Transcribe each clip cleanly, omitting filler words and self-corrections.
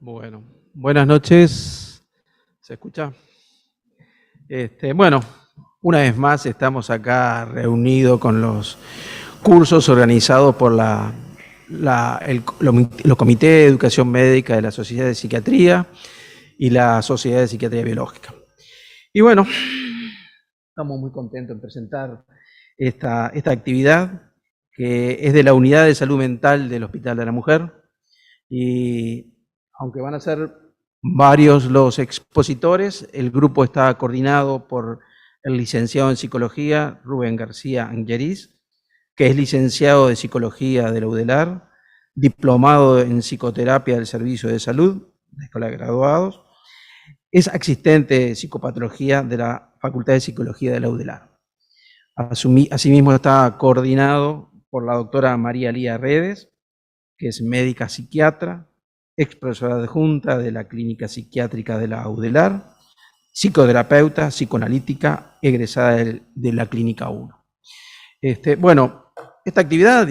Bueno, buenas noches. ¿Se escucha? Bueno, una vez más estamos acá reunidos con los cursos organizados por los comités de educación médica de la Sociedad de Psiquiatría y la Sociedad de Psiquiatría Biológica. Y bueno, estamos muy contentos en presentar esta actividad que es de la Unidad de Salud Mental del Hospital de la Mujer. Y aunque van a ser varios los expositores, el grupo está coordinado por el licenciado en Psicología, Rubén García Angeriz, que es licenciado de Psicología de la UDELAR, diplomado en Psicoterapia del Servicio de Salud, de la Escuela de Graduados, es asistente de Psicopatología de la Facultad de Psicología de la UDELAR. Asimismo está coordinado por la doctora María Lía Redes, que es médica psiquiatra, ex profesora adjunta de la Clínica Psiquiátrica de la UDELAR, psicoterapeuta, psicoanalítica, egresada de la Clínica 1. Bueno, esta actividad,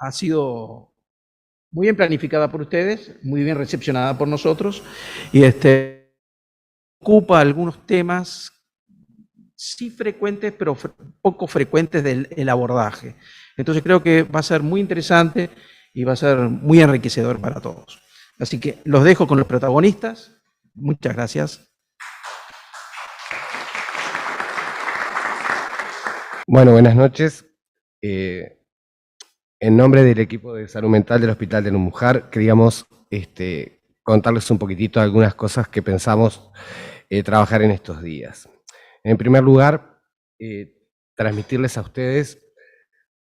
ha sido muy bien planificada por ustedes, muy bien recepcionada por nosotros, y ocupa algunos temas sí frecuentes, pero poco frecuentes del abordaje. Entonces creo que va a ser muy interesante y va a ser muy enriquecedor para todos. Así que los dejo con los protagonistas. Muchas gracias. Bueno, buenas noches. En nombre del equipo de salud mental del Hospital de la Mujer, queríamos contarles un poquitito algunas cosas que pensamos trabajar en estos días. En primer lugar, transmitirles a ustedes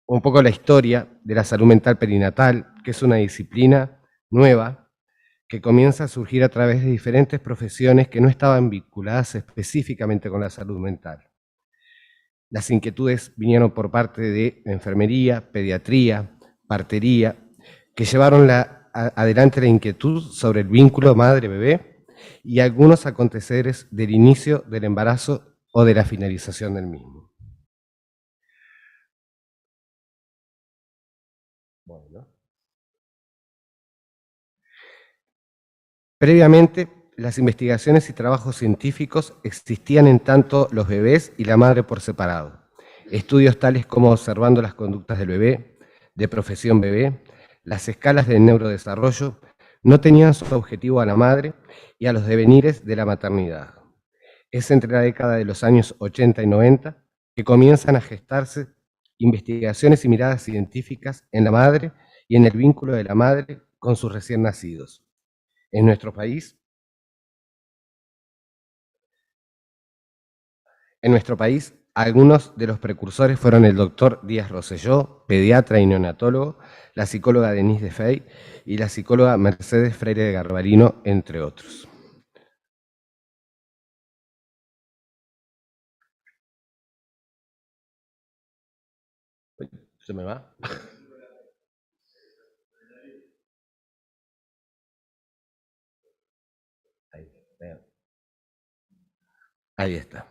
un poco la historia de la salud mental perinatal, que es una disciplina nueva que comienza a surgir a través de diferentes profesiones que no estaban vinculadas específicamente con la salud mental. Las inquietudes vinieron por parte de enfermería, pediatría, partería, que llevaron adelante la inquietud sobre el vínculo madre-bebé y algunos aconteceres del inicio del embarazo o de la finalización del mismo. Bueno. Previamente, las investigaciones y trabajos científicos existían en tanto los bebés y la madre por separado. Estudios tales como observando las conductas del bebé, de profesión bebé, las escalas de neurodesarrollo, no tenían su objetivo a la madre y a los devenires de la maternidad. Es entre la década de los años 80 y 90 que comienzan a gestarse investigaciones y miradas científicas en la madre y en el vínculo de la madre con sus recién nacidos. En nuestro país, algunos de los precursores fueron el doctor Díaz Rosselló, pediatra y neonatólogo, la psicóloga Denise de Fey y la psicóloga Mercedes Freire de Garbarino, entre otros. ¿Se me va? Ahí está.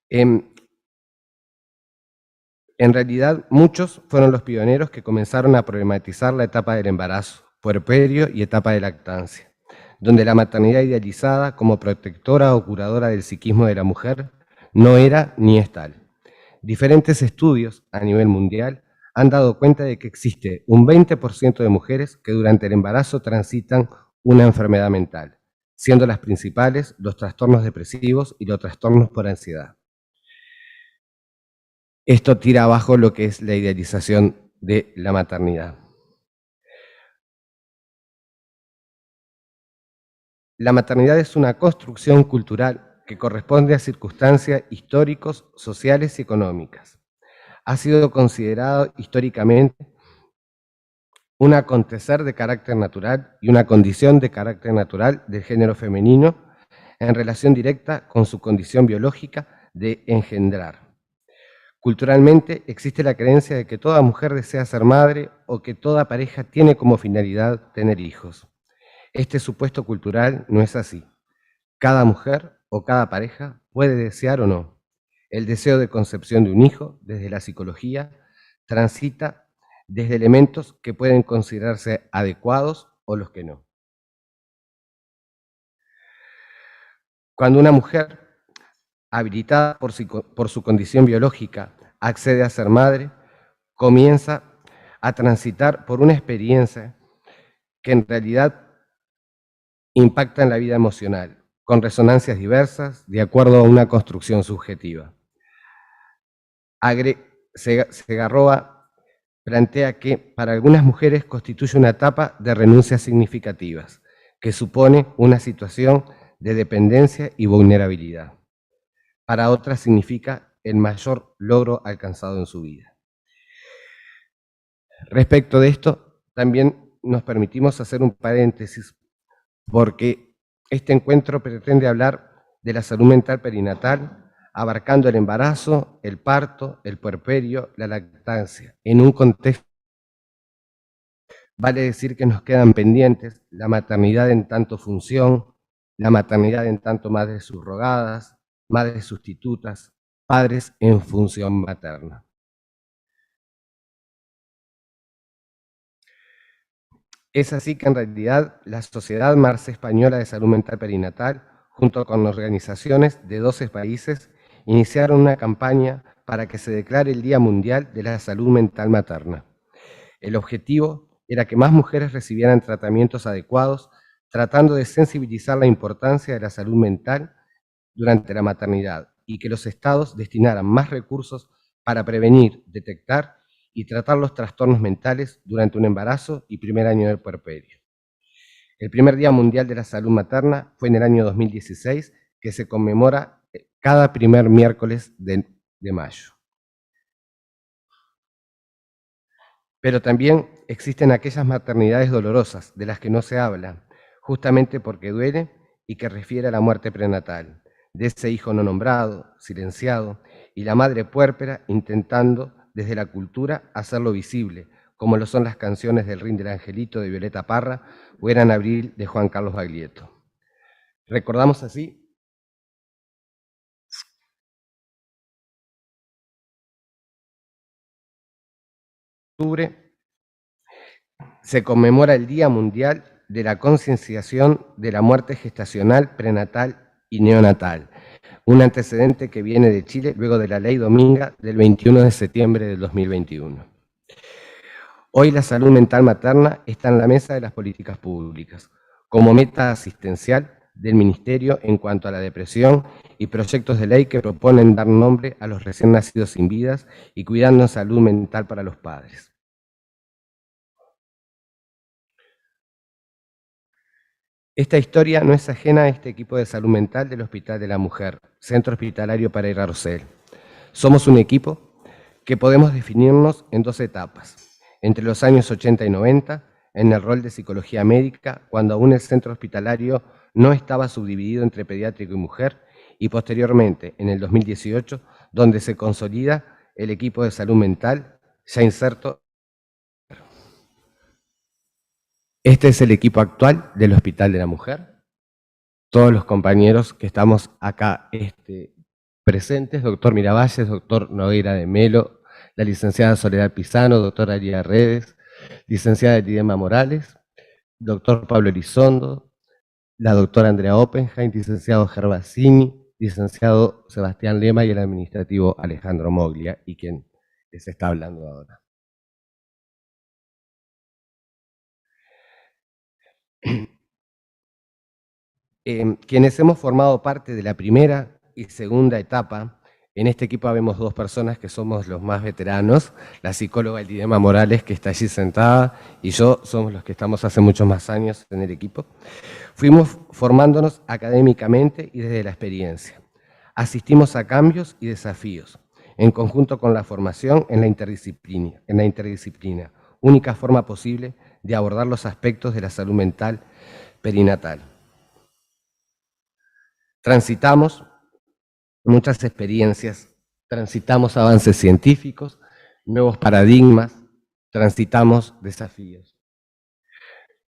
En realidad, muchos fueron los pioneros que comenzaron a problematizar la etapa del embarazo, puerperio y etapa de lactancia, donde la maternidad idealizada como protectora o curadora del psiquismo de la mujer no era ni es tal. Diferentes estudios a nivel mundial han dado cuenta de que existe un 20% de mujeres que durante el embarazo transitan una enfermedad mental, siendo las principales los trastornos depresivos y los trastornos por ansiedad. Esto tira abajo lo que es la idealización de la maternidad. La maternidad es una construcción cultural que corresponde a circunstancias históricos, sociales y económicas. Ha sido considerado históricamente un acontecer de carácter natural y una condición de carácter natural del género femenino en relación directa con su condición biológica de engendrar. Culturalmente existe la creencia de que toda mujer desea ser madre o que toda pareja tiene como finalidad tener hijos. Este supuesto cultural no es así. Cada mujer o cada pareja puede desear o no. El deseo de concepción de un hijo, desde la psicología, transita desde elementos que pueden considerarse adecuados o los que no. Cuando una mujer, habilitada por su condición biológica, accede a ser madre, comienza a transitar por una experiencia que en realidad impacta en la vida emocional, con resonancias diversas, de acuerdo a una construcción subjetiva. Segarroa plantea que para algunas mujeres constituye una etapa de renuncias significativas, que supone una situación de dependencia y vulnerabilidad. Para otras significa el mayor logro alcanzado en su vida. Respecto de esto, también nos permitimos hacer un paréntesis, porque este encuentro pretende hablar de la salud mental perinatal, abarcando el embarazo, el parto, el puerperio, la lactancia, en un contexto. Vale decir que nos quedan pendientes la maternidad en tanto función, la maternidad en tanto madres subrogadas, madres sustitutas, padres en función materna. Es así que en realidad la Sociedad Marce Española de Salud Mental Perinatal, junto con organizaciones de 12 países, iniciaron una campaña para que se declare el Día Mundial de la Salud Mental Materna. El objetivo era que más mujeres recibieran tratamientos adecuados, tratando de sensibilizar la importancia de la salud mental durante la maternidad y que los estados destinaran más recursos para prevenir, detectar y tratar los trastornos mentales durante un embarazo y primer año del puerperio. El primer Día Mundial de la Salud Materna fue en el año 2016, que se conmemora cada primer miércoles de mayo. Pero también existen aquellas maternidades dolorosas de las que no se habla, justamente porque duele y que refiere a la muerte prenatal, de ese hijo no nombrado, silenciado, y la madre puérpera intentando desde la cultura hacerlo visible, como lo son las canciones del Rin del Angelito de Violeta Parra o Era en Abril de Juan Carlos Baglietto. Recordamos así octubre se conmemora el Día Mundial de la Concienciación de la Muerte Gestacional, Prenatal y Neonatal, un antecedente que viene de Chile luego de la Ley Dominga del 21 de septiembre del 2021. Hoy la salud mental materna está en la mesa de las políticas públicas, como meta asistencial del Ministerio en cuanto a la depresión y proyectos de ley que proponen dar nombre a los recién nacidos sin vidas y cuidando salud mental para los padres. Esta historia no es ajena a este equipo de salud mental del Hospital de la Mujer, Centro Hospitalario Pereira Rosell. Somos un equipo que podemos definirnos en dos etapas. Entre los años 80 y 90, en el rol de psicología médica, cuando aún el centro hospitalario no estaba subdividido entre pediátrico y mujer, y posteriormente, en el 2018, donde se consolida el equipo de salud mental, ya inserto. Este es el equipo actual del Hospital de la Mujer. Todos los compañeros que estamos acá presentes, doctor Miravalles, doctor Nogueira de Melo, la licenciada Soledad Pisano, doctora Aria Redes, licenciada Lidema Morales, doctor Pablo Elizondo, la doctora Andrea Oppenheim, licenciado Gervasini, licenciado Sebastián Lema y el administrativo Alejandro Moglia, y quien les está hablando ahora. Quienes hemos formado parte de la primera y segunda etapa, en este equipo habemos dos personas que somos los más veteranos, la psicóloga Lidema Morales, que está allí sentada, y yo somos los que estamos hace muchos más años en el equipo. Fuimos formándonos académicamente y desde la experiencia. Asistimos a cambios y desafíos, en conjunto con la formación en la interdisciplina, única forma posible de abordar los aspectos de la salud mental perinatal. Transitamos muchas experiencias, transitamos avances científicos, nuevos paradigmas, transitamos desafíos.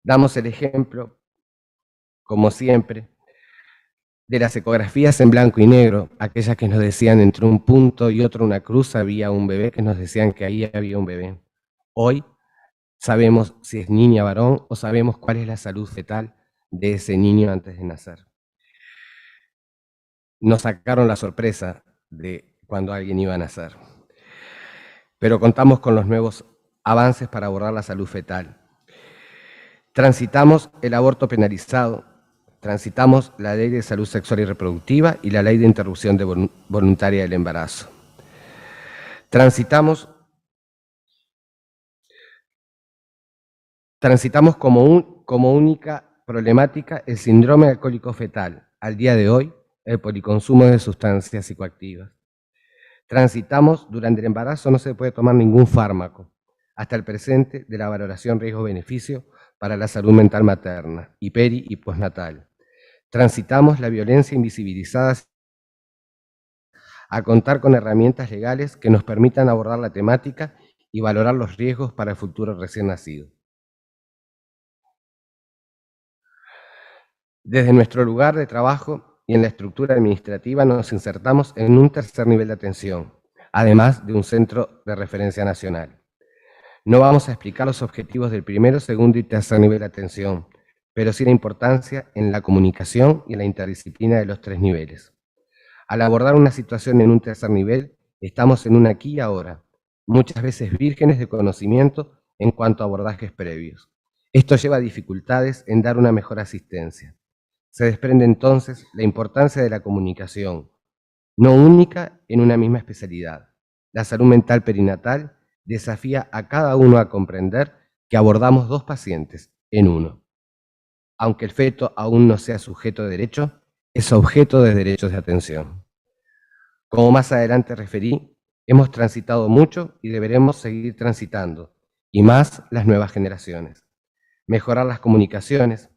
Damos el ejemplo, como siempre, de las ecografías en blanco y negro, aquellas que nos decían entre un punto y otro una cruz había un bebé, que nos decían que ahí había un bebé. Hoy sabemos si es niña o varón, o sabemos cuál es la salud fetal de ese niño antes de nacer. Nos sacaron la sorpresa de cuando alguien iba a nacer. Pero contamos con los nuevos avances para abordar la salud fetal. Transitamos el aborto penalizado, transitamos la Ley de Salud Sexual y Reproductiva y la Ley de Interrupción Voluntaria del Embarazo. Transitamos como única problemática el síndrome alcohólico fetal. Al día de hoy, el policonsumo de sustancias psicoactivas. Transitamos, durante el embarazo no se puede tomar ningún fármaco, hasta el presente de la valoración riesgo-beneficio para la salud mental materna, y peri y postnatal. Transitamos la violencia invisibilizada a contar con herramientas legales que nos permitan abordar la temática y valorar los riesgos para el futuro recién nacido. Desde nuestro lugar de trabajo y en la estructura administrativa nos insertamos en un tercer nivel de atención, además de un centro de referencia nacional. No vamos a explicar los objetivos del primero, segundo y tercer nivel de atención, pero sí la importancia en la comunicación y en la interdisciplina de los tres niveles. Al abordar una situación en un tercer nivel, estamos en un aquí y ahora, muchas veces vírgenes de conocimiento en cuanto a abordajes previos. Esto lleva a dificultades en dar una mejor asistencia. Se desprende entonces la importancia de la comunicación, no única en una misma especialidad. La salud mental perinatal desafía a cada uno a comprender que abordamos dos pacientes en uno. Aunque el feto aún no sea sujeto de derecho, es objeto de derechos de atención. Como más adelante referí, hemos transitado mucho y deberemos seguir transitando, y más las nuevas generaciones. Mejorar las comunicaciones,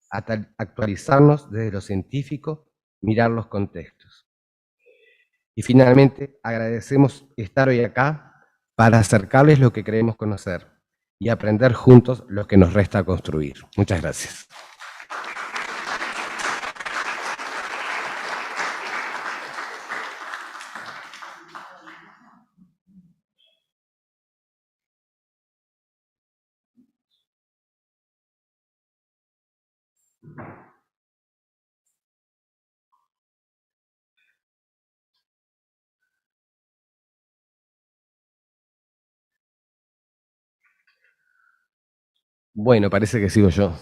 actualizarnos desde lo científico, mirar los contextos. Y finalmente, agradecemos estar hoy acá para acercarles lo que queremos conocer y aprender juntos lo que nos resta construir. Muchas gracias. Bueno, parece que sigo yo.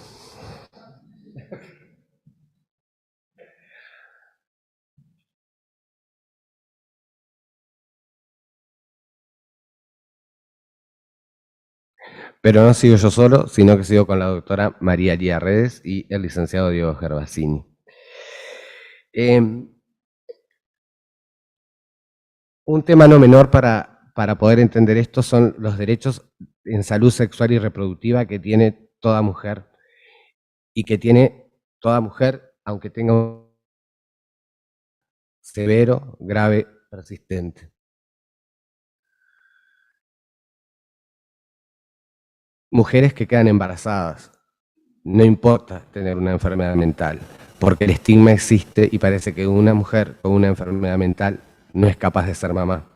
Pero no sigo yo solo, sino que sigo con la doctora María Lía Redes y el licenciado Diego Gervasini. Un tema no menor para poder entender esto son los derechos en salud sexual y reproductiva que tiene toda mujer, y que tiene toda mujer, aunque tenga un severo, grave, persistente. Mujeres que quedan embarazadas, no importa tener una enfermedad mental, porque el estigma existe y parece que una mujer con una enfermedad mental no es capaz de ser mamá.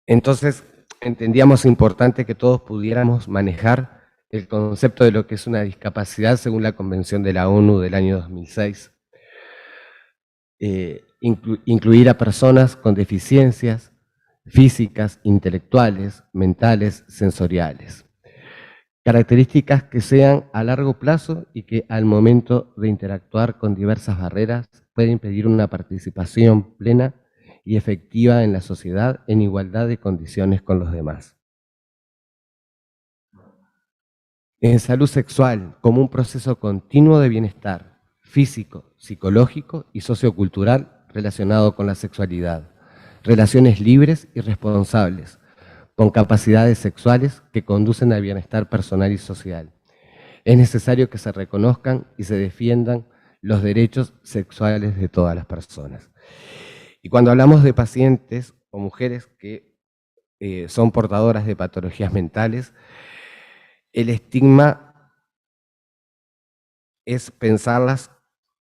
Entonces, entendíamos importante que todos pudiéramos manejar el concepto de lo que es una discapacidad según la Convención de la ONU del año 2006. Incluir a personas con deficiencias físicas, intelectuales, mentales, sensoriales. Características que sean a largo plazo y que al momento de interactuar con diversas barreras pueden impedir una participación plena y efectiva en la sociedad en igualdad de condiciones con los demás. En salud sexual, como un proceso continuo de bienestar físico, psicológico y sociocultural relacionado con la sexualidad. Relaciones libres y responsables, con capacidades sexuales que conducen al bienestar personal y social. Es necesario que se reconozcan y se defiendan los derechos sexuales de todas las personas. Y cuando hablamos de pacientes o mujeres que son portadoras de patologías mentales, el estigma es pensarlas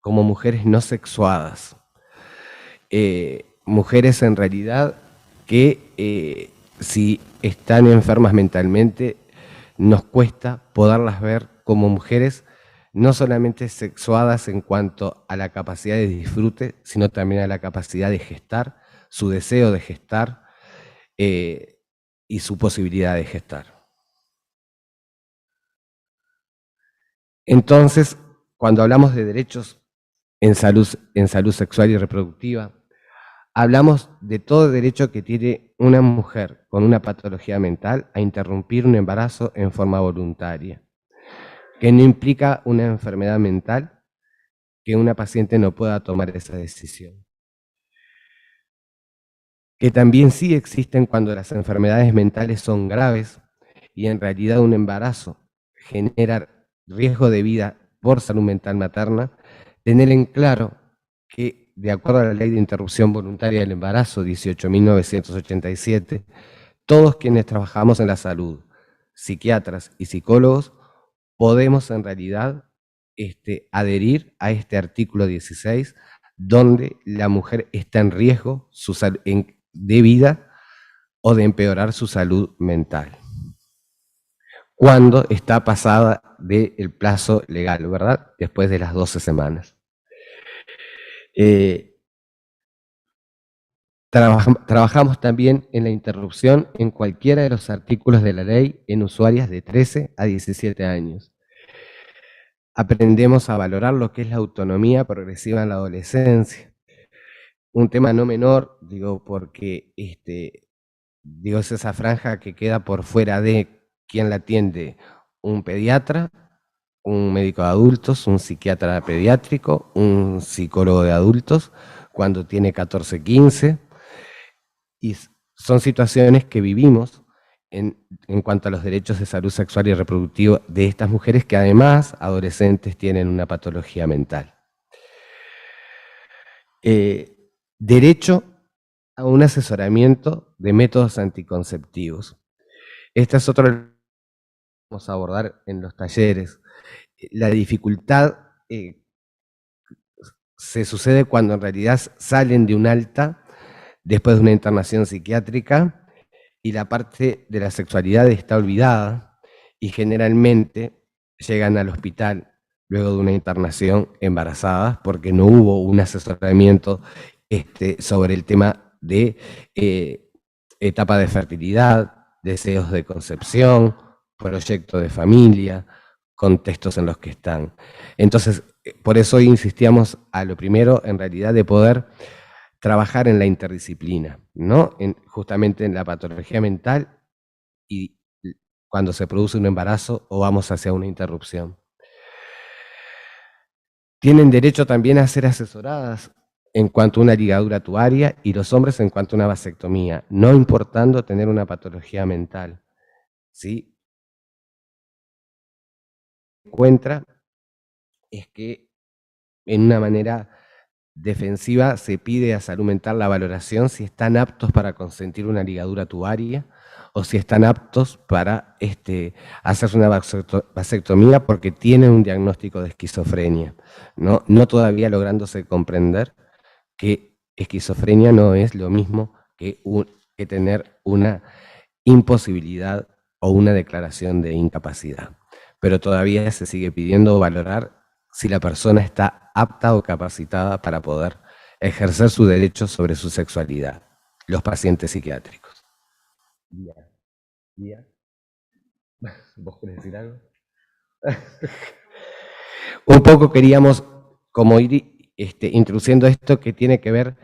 como mujeres no sexuadas, mujeres en realidad que si están enfermas mentalmente, nos cuesta poderlas ver como mujeres no solamente sexuadas en cuanto a la capacidad de disfrute, sino también a la capacidad de gestar, su deseo de gestar y su posibilidad de gestar. Entonces, cuando hablamos de derechos en salud sexual y reproductiva, hablamos de todo derecho que tiene una mujer con una patología mental a interrumpir un embarazo en forma voluntaria, que no implica una enfermedad mental, que una paciente no pueda tomar esa decisión. Que también sí existen cuando las enfermedades mentales son graves y en realidad un embarazo genera riesgo de vida por salud mental materna, tener en claro que, de acuerdo a la Ley de Interrupción Voluntaria del Embarazo 18.987, todos quienes trabajamos en la salud, psiquiatras y psicólogos, podemos en realidad adherir a este artículo 16, donde la mujer está en riesgo de vida o de empeorar su salud mental, cuando está pasada del plazo legal, ¿verdad? Después de las 12 semanas. Trabajamos también en la interrupción en cualquiera de los artículos de la ley en usuarias de 13 a 17 años. Aprendemos a valorar lo que es la autonomía progresiva en la adolescencia. Un tema no menor, digo, porque es esa franja que queda por fuera de quién la atiende, un pediatra, un médico de adultos, un psiquiatra pediátrico, un psicólogo de adultos, cuando tiene 14, 15, y son situaciones que vivimos en cuanto a los derechos de salud sexual y reproductiva de estas mujeres que además, adolescentes, tienen una patología mental. Derecho a un asesoramiento de métodos anticonceptivos. Esta es otra que vamos a abordar en los talleres. La dificultad se sucede cuando en realidad salen de un alta después de una internación psiquiátrica y la parte de la sexualidad está olvidada y generalmente llegan al hospital luego de una internación embarazadas porque no hubo un asesoramiento sobre el tema de etapa de fertilidad, deseos de concepción, proyecto de familia, contextos en los que están. Entonces, por eso hoy insistíamos a lo primero, en realidad, de poder trabajar en la interdisciplina, ¿no? Justamente en la patología mental y cuando se produce un embarazo o vamos hacia una interrupción. Tienen derecho también a ser asesoradas en cuanto a una ligadura tubaria y los hombres en cuanto a una vasectomía, no importando tener una patología mental, ¿sí? Encuentra es que en una manera defensiva se pide a salud mental la valoración si están aptos para consentir una ligadura tubaria o si están aptos para hacerse una vasectomía porque tienen un diagnóstico de esquizofrenia, no todavía lográndose comprender que esquizofrenia no es lo mismo que tener una imposibilidad o una declaración de incapacidad. Pero todavía se sigue pidiendo valorar si la persona está apta o capacitada para poder ejercer su derecho sobre su sexualidad, los pacientes psiquiátricos. ¿Vos querés decir algo? Un poco queríamos como ir introduciendo esto que tiene que ver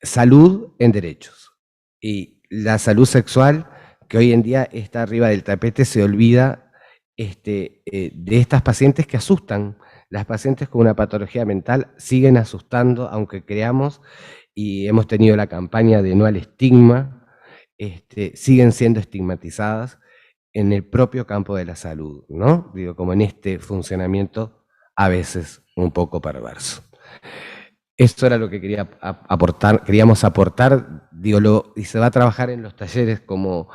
salud en derechos. Y la salud sexual, que hoy en día está arriba del tapete, se olvida de estas pacientes que asustan. Las pacientes con una patología mental siguen asustando, aunque creamos, y hemos tenido la campaña de no al estigma, siguen siendo estigmatizadas en el propio campo de la salud, ¿no? Digo, como en este funcionamiento a veces un poco perverso. Esto era lo que queríamos aportar, digo, y se va a trabajar en los talleres como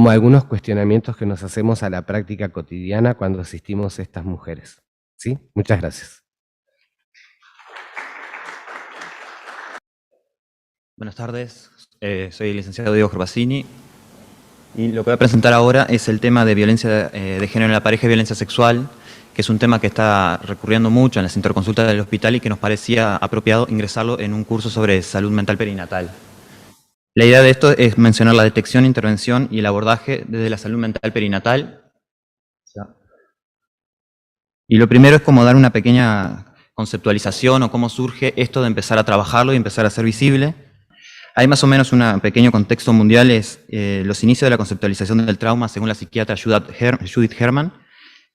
algunos cuestionamientos que nos hacemos a la práctica cotidiana cuando asistimos a estas mujeres. ¿Sí? Muchas gracias. Buenas tardes, soy el licenciado Diego Gervasini y lo que voy a presentar ahora es el tema de violencia de género en la pareja y violencia sexual, que es un tema que está recurriendo mucho en las interconsultas del hospital y que nos parecía apropiado ingresarlo en un curso sobre salud mental perinatal. La idea de esto es mencionar la detección, intervención y el abordaje desde la salud mental perinatal. Y lo primero es como dar una pequeña conceptualización o cómo surge esto de empezar a trabajarlo y empezar a ser visible. Hay más o menos un pequeño contexto mundial, es los inicios de la conceptualización del trauma según la psiquiatra Judith Herman,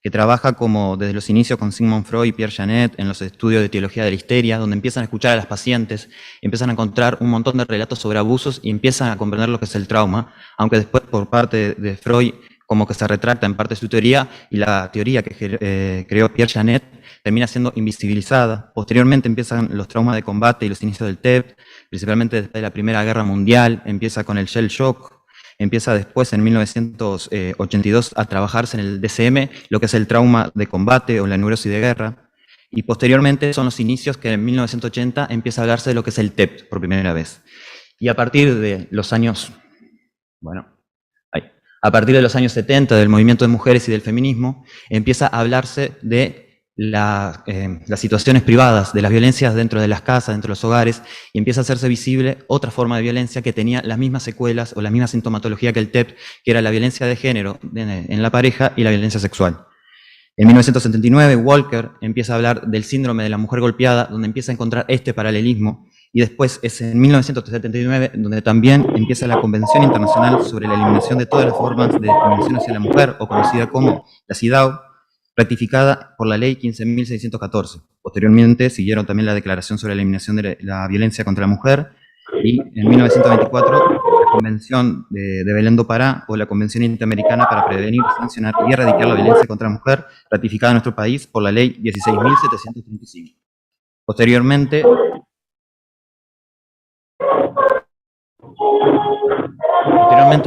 que trabaja como desde los inicios con Sigmund Freud y Pierre Janet en los estudios de etiología de la histeria, donde empiezan a escuchar a las pacientes, empiezan a encontrar un montón de relatos sobre abusos y empiezan a comprender lo que es el trauma, aunque después por parte de Freud como que se retracta en parte su teoría y la teoría que creó Pierre Janet termina siendo invisibilizada. Posteriormente empiezan los traumas de combate y los inicios del TEP, principalmente después de la Primera Guerra Mundial, empieza con el Shell Shock, empieza después en 1982 a trabajarse en el DSM, lo que es el trauma de combate o la neurosis de guerra, y posteriormente son los inicios que en 1980 empieza a hablarse de lo que es el TEP por primera vez. Y a partir de los años, a partir de los años 70 del movimiento de mujeres y del feminismo, empieza a hablarse de las situaciones privadas, de las violencias dentro de las casas, dentro de los hogares, y empieza a hacerse visible otra forma de violencia que tenía las mismas secuelas o la misma sintomatología que el TEP, que era la violencia de género en la pareja y la violencia sexual. En 1979, Walker empieza a hablar del síndrome de la mujer golpeada, donde empieza a encontrar este paralelismo, y después es en 1979 donde también empieza la Convención Internacional sobre la Eliminación de todas las formas de discriminación hacia la mujer, o conocida como la CIDAW, ratificada por la Ley 15.614. Posteriormente siguieron también la Declaración sobre la Eliminación de la Violencia contra la Mujer, y en 1994 la Convención de Belém do Pará, o la Convención Interamericana para Prevenir, Sancionar y Erradicar la Violencia contra la Mujer, ratificada en nuestro país por la Ley 16.735. Posteriormente,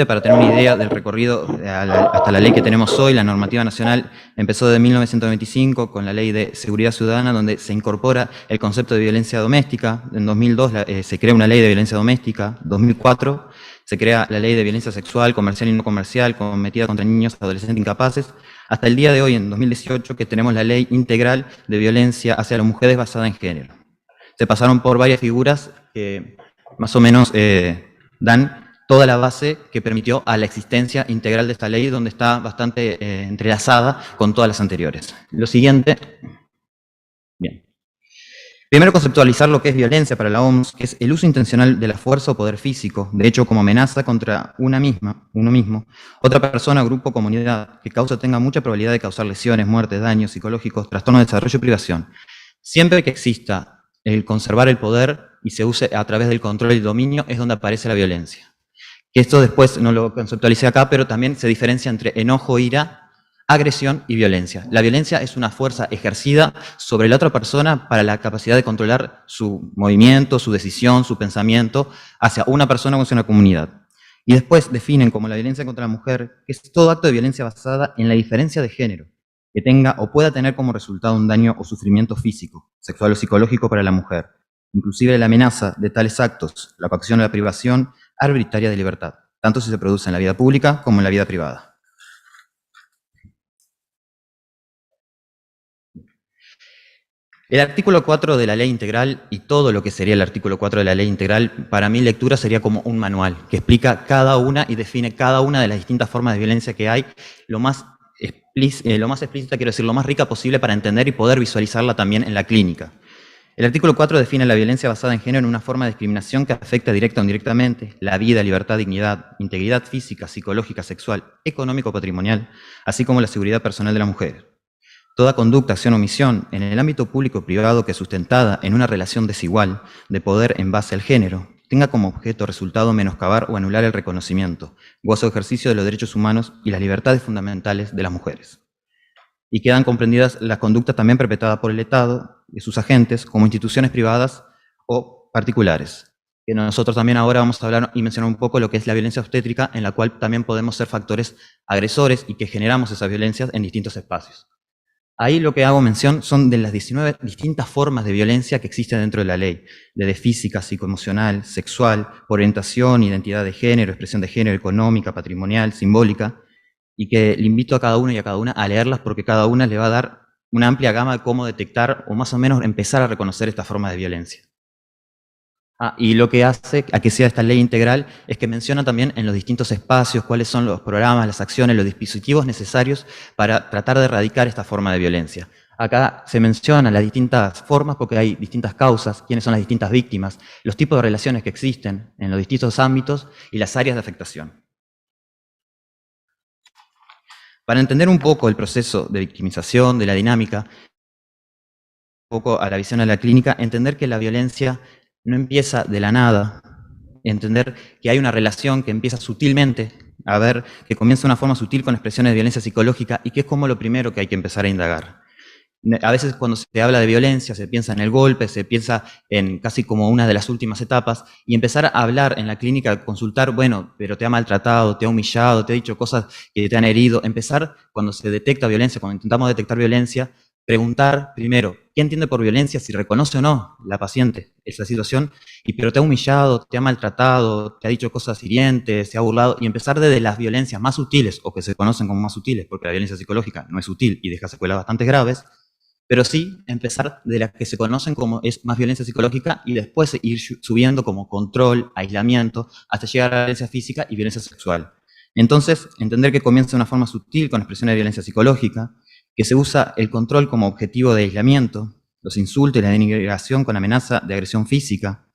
para tener una idea del recorrido hasta la ley que tenemos hoy, la normativa nacional empezó de 1995 con la Ley de Seguridad Ciudadana, donde se incorpora el concepto de violencia doméstica. En 2002 se crea una ley de violencia doméstica. En 2004 se crea la Ley de Violencia Sexual, Comercial y No Comercial, cometida contra niños, adolescentes incapaces. Hasta el día de hoy, en 2018, que tenemos la Ley Integral de Violencia hacia las Mujeres basada en género. Se pasaron por varias figuras que más o menos dan toda la base que permitió a la existencia integral de esta ley, donde está bastante entrelazada con todas las anteriores. Lo siguiente, bien. Primero, conceptualizar lo que es violencia para la OMS, que es el uso intencional de la fuerza o poder físico, de hecho como amenaza contra uno mismo, otra persona, grupo, comunidad, que tenga mucha probabilidad de causar lesiones, muertes, daños psicológicos, trastorno de desarrollo y privación. Siempre que exista el conservar el poder y se use a través del control y dominio, es donde aparece la violencia. Que esto después no lo conceptualicé acá, pero también se diferencia entre enojo, ira, agresión y violencia. La violencia es una fuerza ejercida sobre la otra persona para la capacidad de controlar su movimiento, su decisión, su pensamiento hacia una persona o hacia una comunidad. Y después definen como la violencia contra la mujer, que es todo acto de violencia basada en la diferencia de género, que tenga o pueda tener como resultado un daño o sufrimiento físico, sexual o psicológico para la mujer. Inclusive la amenaza de tales actos, la coacción o la privación arbitraria de libertad, tanto si se produce en la vida pública como en la vida privada. El artículo 4 de la Ley Integral y todo lo que sería el artículo 4 de la Ley Integral, para mi lectura sería como un manual que explica cada una y define cada una de las distintas formas de violencia que hay, lo más explícita, quiero decir, lo más rica posible para entender y poder visualizarla también en la clínica. El artículo 4 define la violencia basada en género en una forma de discriminación que afecta directa o indirectamente la vida, libertad, dignidad, integridad física, psicológica, sexual, económico, patrimonial, así como la seguridad personal de la mujer. Toda conducta, acción o omisión en el ámbito público o privado que sustentada en una relación desigual de poder en base al género, tenga como objeto resultado menoscabar o anular el reconocimiento, gozo o ejercicio de los derechos humanos y las libertades fundamentales de las mujeres. Y quedan comprendidas las conductas también perpetradas por el Estado y sus agentes como instituciones privadas o particulares. Que nosotros también ahora vamos a hablar y mencionar un poco lo que es la violencia obstétrica, en la cual también podemos ser factores agresores y que generamos esas violencias en distintos espacios. Ahí lo que hago mención son de las 19 distintas formas de violencia que existen dentro de la ley, desde física, psicoemocional, sexual, por orientación, identidad de género, expresión de género, económica, patrimonial, simbólica, y que le invito a cada uno y a cada una a leerlas porque cada una le va a dar una amplia gama de cómo detectar o más o menos empezar a reconocer estas formas de violencia. Y lo que hace a que sea esta ley integral es que menciona también en los distintos espacios cuáles son los programas, las acciones, los dispositivos necesarios para tratar de erradicar esta forma de violencia. Acá se mencionan las distintas formas porque hay distintas causas, quiénes son las distintas víctimas, los tipos de relaciones que existen en los distintos ámbitos y las áreas de afectación. Para entender un poco el proceso de victimización, de la dinámica, un poco a la visión de la clínica, entender que la violencia no empieza de la nada, entender que hay una relación que empieza sutilmente, a ver, que comienza de una forma sutil con expresiones de violencia psicológica y que es como lo primero que hay que empezar a indagar. A veces cuando se habla de violencia se piensa en el golpe, se piensa en casi como una de las últimas etapas y empezar a hablar en la clínica, consultar, bueno, pero te ha maltratado, te ha humillado, te ha dicho cosas que te han herido, empezar cuando se detecta violencia, cuando intentamos detectar violencia, preguntar primero, ¿qué entiende por violencia? Si reconoce o no la paciente esa situación, pero te ha humillado, te ha maltratado, te ha dicho cosas hirientes, se ha burlado, y empezar desde las violencias más sutiles, o que se conocen como más sutiles, porque la violencia psicológica no es sutil y deja secuelas bastante graves, pero sí empezar de las que se conocen como es más violencia psicológica y después ir subiendo como control, aislamiento, hasta llegar a la violencia física y violencia sexual. Entonces, entender que comienza de una forma sutil con expresiones de violencia psicológica, que se usa el control como objetivo de aislamiento, los insultos y la denigración con amenaza de agresión física,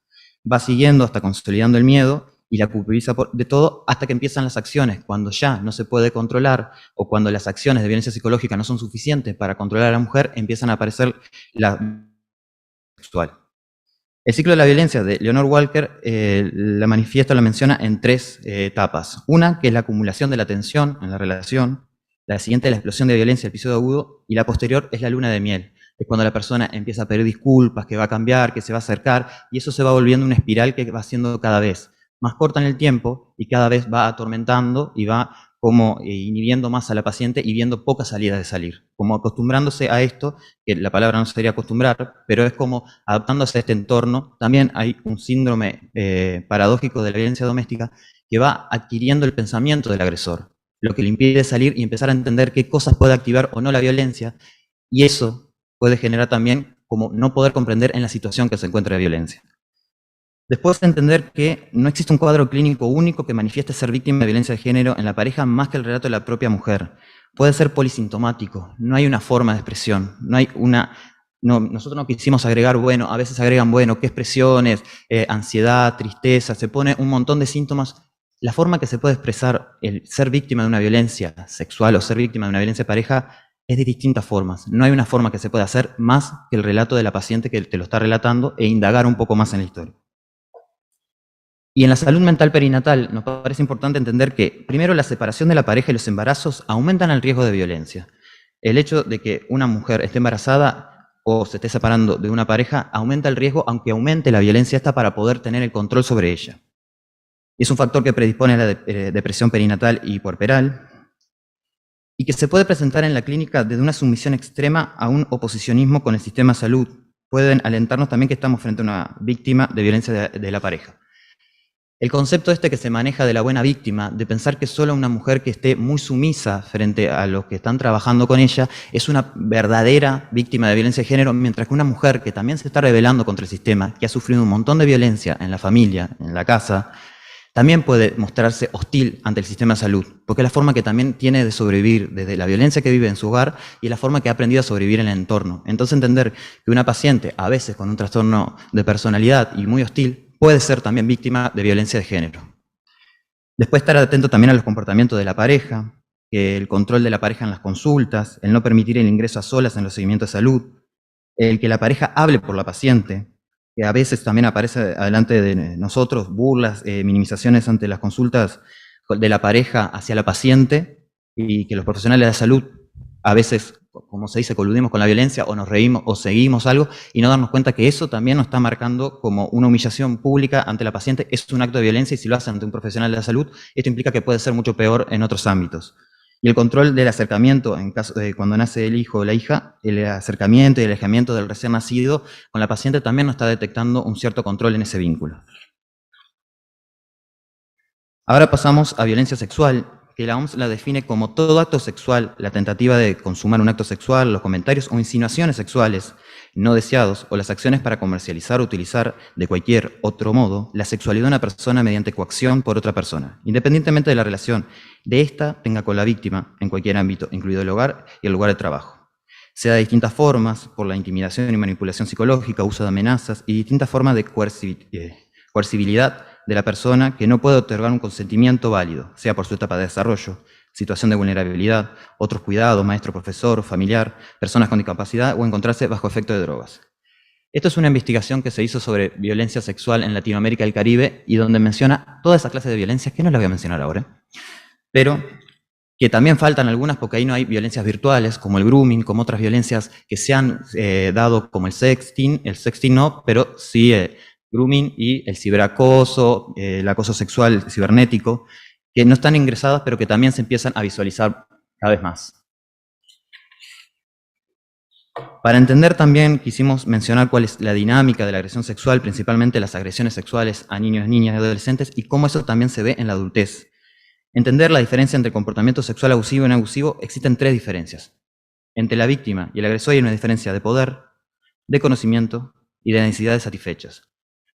va siguiendo hasta consolidando el miedo y la culpabiliza de todo hasta que empiezan las acciones, cuando ya no se puede controlar o cuando las acciones de violencia psicológica no son suficientes para controlar a la mujer, empiezan a aparecer la sexual. El ciclo de la violencia de Leonore Walker la manifiesta, la menciona en 3 etapas. Una, que es la acumulación de la tensión en la relación. La siguiente es la explosión de violencia, el episodio agudo. Y la posterior es la luna de miel. Es cuando la persona empieza a pedir disculpas, que va a cambiar, que se va a acercar. Y eso se va volviendo una espiral que va siendo cada vez más corta en el tiempo y cada vez va atormentando y va como inhibiendo más a la paciente y viendo pocas salidas de salir. Como acostumbrándose a esto, que la palabra no sería acostumbrar, pero es como adaptándose a este entorno. También hay un síndrome paradójico de la violencia doméstica que va adquiriendo el pensamiento del agresor, lo que le impide salir y empezar a entender qué cosas puede activar o no la violencia, y eso puede generar también como no poder comprender en la situación que se encuentra de violencia. Después de entender que no existe un cuadro clínico único que manifieste ser víctima de violencia de género en la pareja más que el relato de la propia mujer. Puede ser polisintomático, no hay una forma de expresión, no hay una... No, nosotros no quisimos agregar, bueno, a veces agregan, bueno, qué expresiones, ansiedad, tristeza, se pone un montón de síntomas. La forma que se puede expresar el ser víctima de una violencia sexual o ser víctima de una violencia de pareja es de distintas formas. No hay una forma que se pueda hacer más que el relato de la paciente que te lo está relatando e indagar un poco más en la historia. Y en la salud mental perinatal nos parece importante entender que, primero, la separación de la pareja y los embarazos aumentan el riesgo de violencia. El hecho de que una mujer esté embarazada o se esté separando de una pareja aumenta el riesgo, aunque aumente la violencia esta para poder tener el control sobre ella. Es un factor que predispone a la depresión perinatal y puerperal y que se puede presentar en la clínica desde una sumisión extrema a un oposicionismo con el sistema de salud. Pueden alentarnos también que estamos frente a una víctima de violencia de la pareja. El concepto este que se maneja de la buena víctima, de pensar que solo una mujer que esté muy sumisa frente a los que están trabajando con ella es una verdadera víctima de violencia de género, mientras que una mujer que también se está rebelando contra el sistema, que ha sufrido un montón de violencia en la familia, en la casa, también puede mostrarse hostil ante el sistema de salud, porque es la forma que también tiene de sobrevivir desde la violencia que vive en su hogar y la forma que ha aprendido a sobrevivir en el entorno. Entonces entender que una paciente, a veces con un trastorno de personalidad y muy hostil, puede ser también víctima de violencia de género. Después estar atento también a los comportamientos de la pareja, que el control de la pareja en las consultas, el no permitir el ingreso a solas en los seguimientos de salud, el que la pareja hable por la paciente, que a veces también aparece adelante de nosotros, burlas, minimizaciones ante las consultas de la pareja hacia la paciente, y que los profesionales de la salud a veces, como se dice, coludimos con la violencia o nos reímos o seguimos algo y no darnos cuenta que eso también nos está marcando como una humillación pública ante la paciente. Es un acto de violencia y si lo hace ante un profesional de la salud, esto implica que puede ser mucho peor en otros ámbitos. Y el control del acercamiento, en caso de cuando nace el hijo o la hija, el acercamiento y el alejamiento del recién nacido con la paciente también nos está detectando un cierto control en ese vínculo. Ahora pasamos a violencia sexual, que la OMS la define como todo acto sexual, la tentativa de consumar un acto sexual, los comentarios o insinuaciones sexuales no deseados o las acciones para comercializar o utilizar de cualquier otro modo la sexualidad de una persona mediante coacción por otra persona, independientemente de la relación de ésta tenga con la víctima en cualquier ámbito, incluido el hogar y el lugar de trabajo. Sea de distintas formas, por la intimidación y manipulación psicológica, uso de amenazas y distintas formas de coercibilidad de la persona que no puede otorgar un consentimiento válido, sea por su etapa de desarrollo, situación de vulnerabilidad, otros cuidados, maestro, profesor, familiar, personas con discapacidad o encontrarse bajo efecto de drogas. Esto es una investigación que se hizo sobre violencia sexual en Latinoamérica y el Caribe y donde menciona toda esa clase de violencias que no las voy a mencionar ahora, pero que también faltan algunas porque ahí no hay violencias virtuales como el grooming, como otras violencias que se han dado como el sexting no, pero sí grooming y el ciberacoso, el acoso sexual cibernético, que no están ingresadas, pero que también se empiezan a visualizar cada vez más. Para entender también quisimos mencionar cuál es la dinámica de la agresión sexual, principalmente las agresiones sexuales a niños, niñas y adolescentes, y cómo eso también se ve en la adultez. Entender la diferencia entre comportamiento sexual abusivo y no abusivo, existen tres diferencias. Entre la víctima y el agresor hay una diferencia de poder, de conocimiento y de necesidades satisfechas.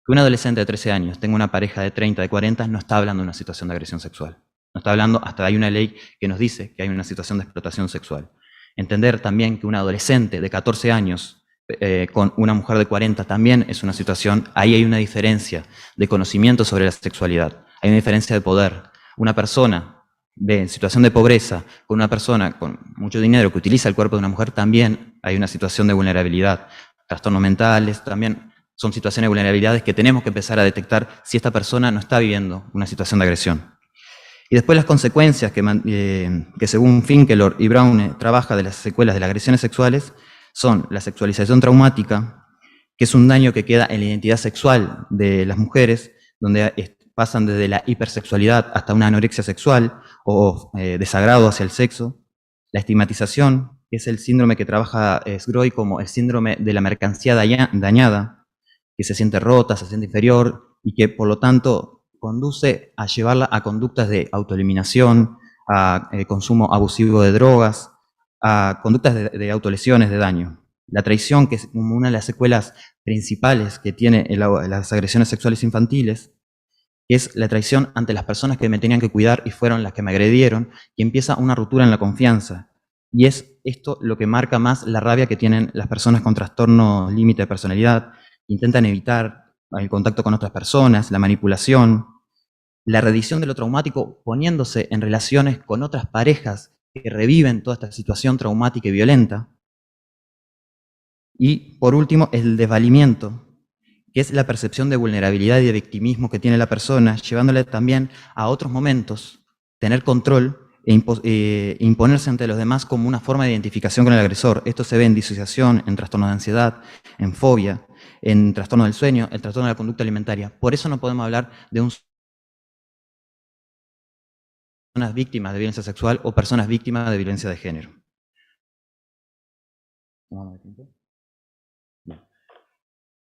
Que un adolescente de 13 años tenga una pareja de 30, de 40, no está hablando de una situación de agresión sexual. No está hablando, hasta hay una ley que nos dice que hay una situación de explotación sexual. Entender también que un adolescente de 14 años con una mujer de 40 también es una situación, ahí hay una diferencia de conocimiento sobre la sexualidad, hay una diferencia de poder. Una persona en situación de pobreza con una persona con mucho dinero que utiliza el cuerpo de una mujer, también hay una situación de vulnerabilidad. Trastornos mentales también son situaciones de vulnerabilidades que tenemos que empezar a detectar si esta persona no está viviendo una situación de agresión. Y después las consecuencias que según Finkelor y Brown trabaja de las secuelas de las agresiones sexuales son la sexualización traumática, que es un daño que queda en la identidad sexual de las mujeres, donde pasan desde la hipersexualidad hasta una anorexia sexual o desagrado hacia el sexo. La estigmatización, que es el síndrome que trabaja Sgroy como el síndrome de la mercancía dañada, que se siente rota, se siente inferior y que por lo tanto conduce a llevarla a conductas de autoeliminación, a consumo abusivo de drogas, a conductas de autolesiones, de daño. La traición, que es una de las secuelas principales que tiene las agresiones sexuales infantiles, es la traición ante las personas que me tenían que cuidar y fueron las que me agredieron, y empieza una ruptura en la confianza. Y es esto lo que marca más la rabia que tienen las personas con trastorno límite de personalidad. Intentan evitar el contacto con otras personas, la manipulación, la reedición de lo traumático poniéndose en relaciones con otras parejas que reviven toda esta situación traumática y violenta. Y por último, el desvalimiento, que es la percepción de vulnerabilidad y de victimismo que tiene la persona, llevándole también a otros momentos, tener control e imponerse ante los demás como una forma de identificación con el agresor. Esto se ve en disociación, en trastorno de ansiedad, en fobia, en trastorno del sueño, el trastorno de la conducta alimentaria. Por eso no podemos hablar de personas víctimas de violencia sexual o personas víctimas de violencia de género.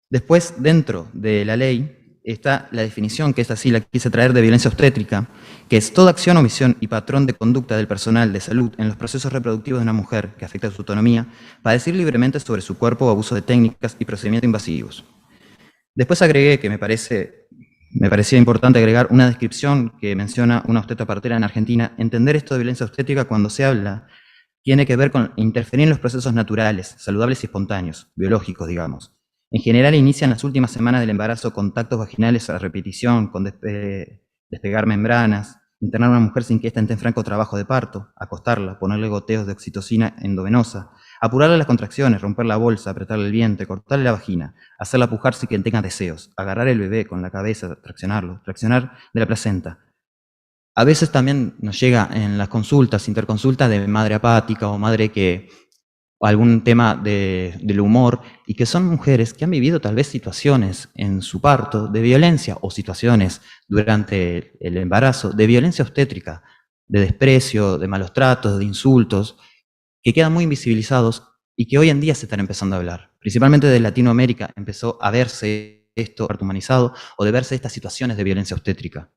Después, dentro de la ley, está la definición, que esta sí la quise traer, de violencia obstétrica, que es toda acción, omisión y patrón de conducta del personal de salud en los procesos reproductivos de una mujer que afecta a su autonomía para decir libremente sobre su cuerpo o abuso de técnicas y procedimientos invasivos. Después agregué, que me parecía importante agregar una descripción que menciona una obstetra partera en Argentina. Entender esto de violencia obstétrica cuando se habla tiene que ver con interferir en los procesos naturales, saludables y espontáneos, biológicos, digamos. En general inician las últimas semanas del embarazo contactos vaginales a repetición, con despegar membranas, internar a una mujer sin que ésta esté en franco trabajo de parto, acostarla, ponerle goteos de oxitocina endovenosa, apurarle las contracciones, romper la bolsa, apretarle el vientre, cortarle la vagina, hacerla pujar sin que tenga deseos, agarrar el bebé con la cabeza, traccionarlo, traccionar de la placenta. A veces también nos llega en las consultas, interconsultas, de madre apática o madre que algún tema del humor, y que son mujeres que han vivido tal vez situaciones en su parto de violencia o situaciones durante el embarazo de violencia obstétrica, de desprecio, de malos tratos, de insultos, que quedan muy invisibilizados y que hoy en día se están empezando a hablar. Principalmente de Latinoamérica empezó a verse esto humanizado o de verse estas situaciones de violencia obstétrica.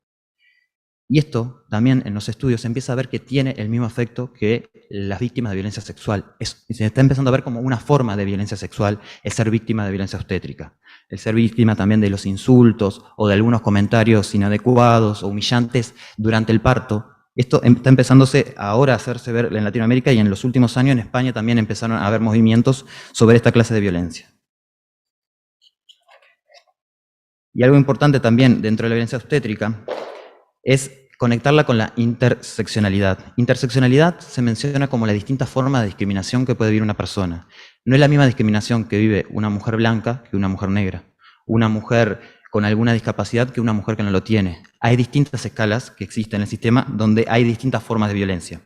Y esto también en los estudios se empieza a ver que tiene el mismo efecto que las víctimas de violencia sexual. Se está empezando a ver como una forma de violencia sexual el ser víctima de violencia obstétrica. El ser víctima también de los insultos o de algunos comentarios inadecuados o humillantes durante el parto. Esto está empezándose ahora a hacerse ver en Latinoamérica y en los últimos años en España también empezaron a haber movimientos sobre esta clase de violencia. Y algo importante también dentro de la violencia obstétrica es conectarla con la interseccionalidad. Interseccionalidad se menciona como la distinta forma de discriminación que puede vivir una persona. No es la misma discriminación que vive una mujer blanca que una mujer negra, una mujer con alguna discapacidad que una mujer que no lo tiene. Hay distintas escalas que existen en el sistema donde hay distintas formas de violencia.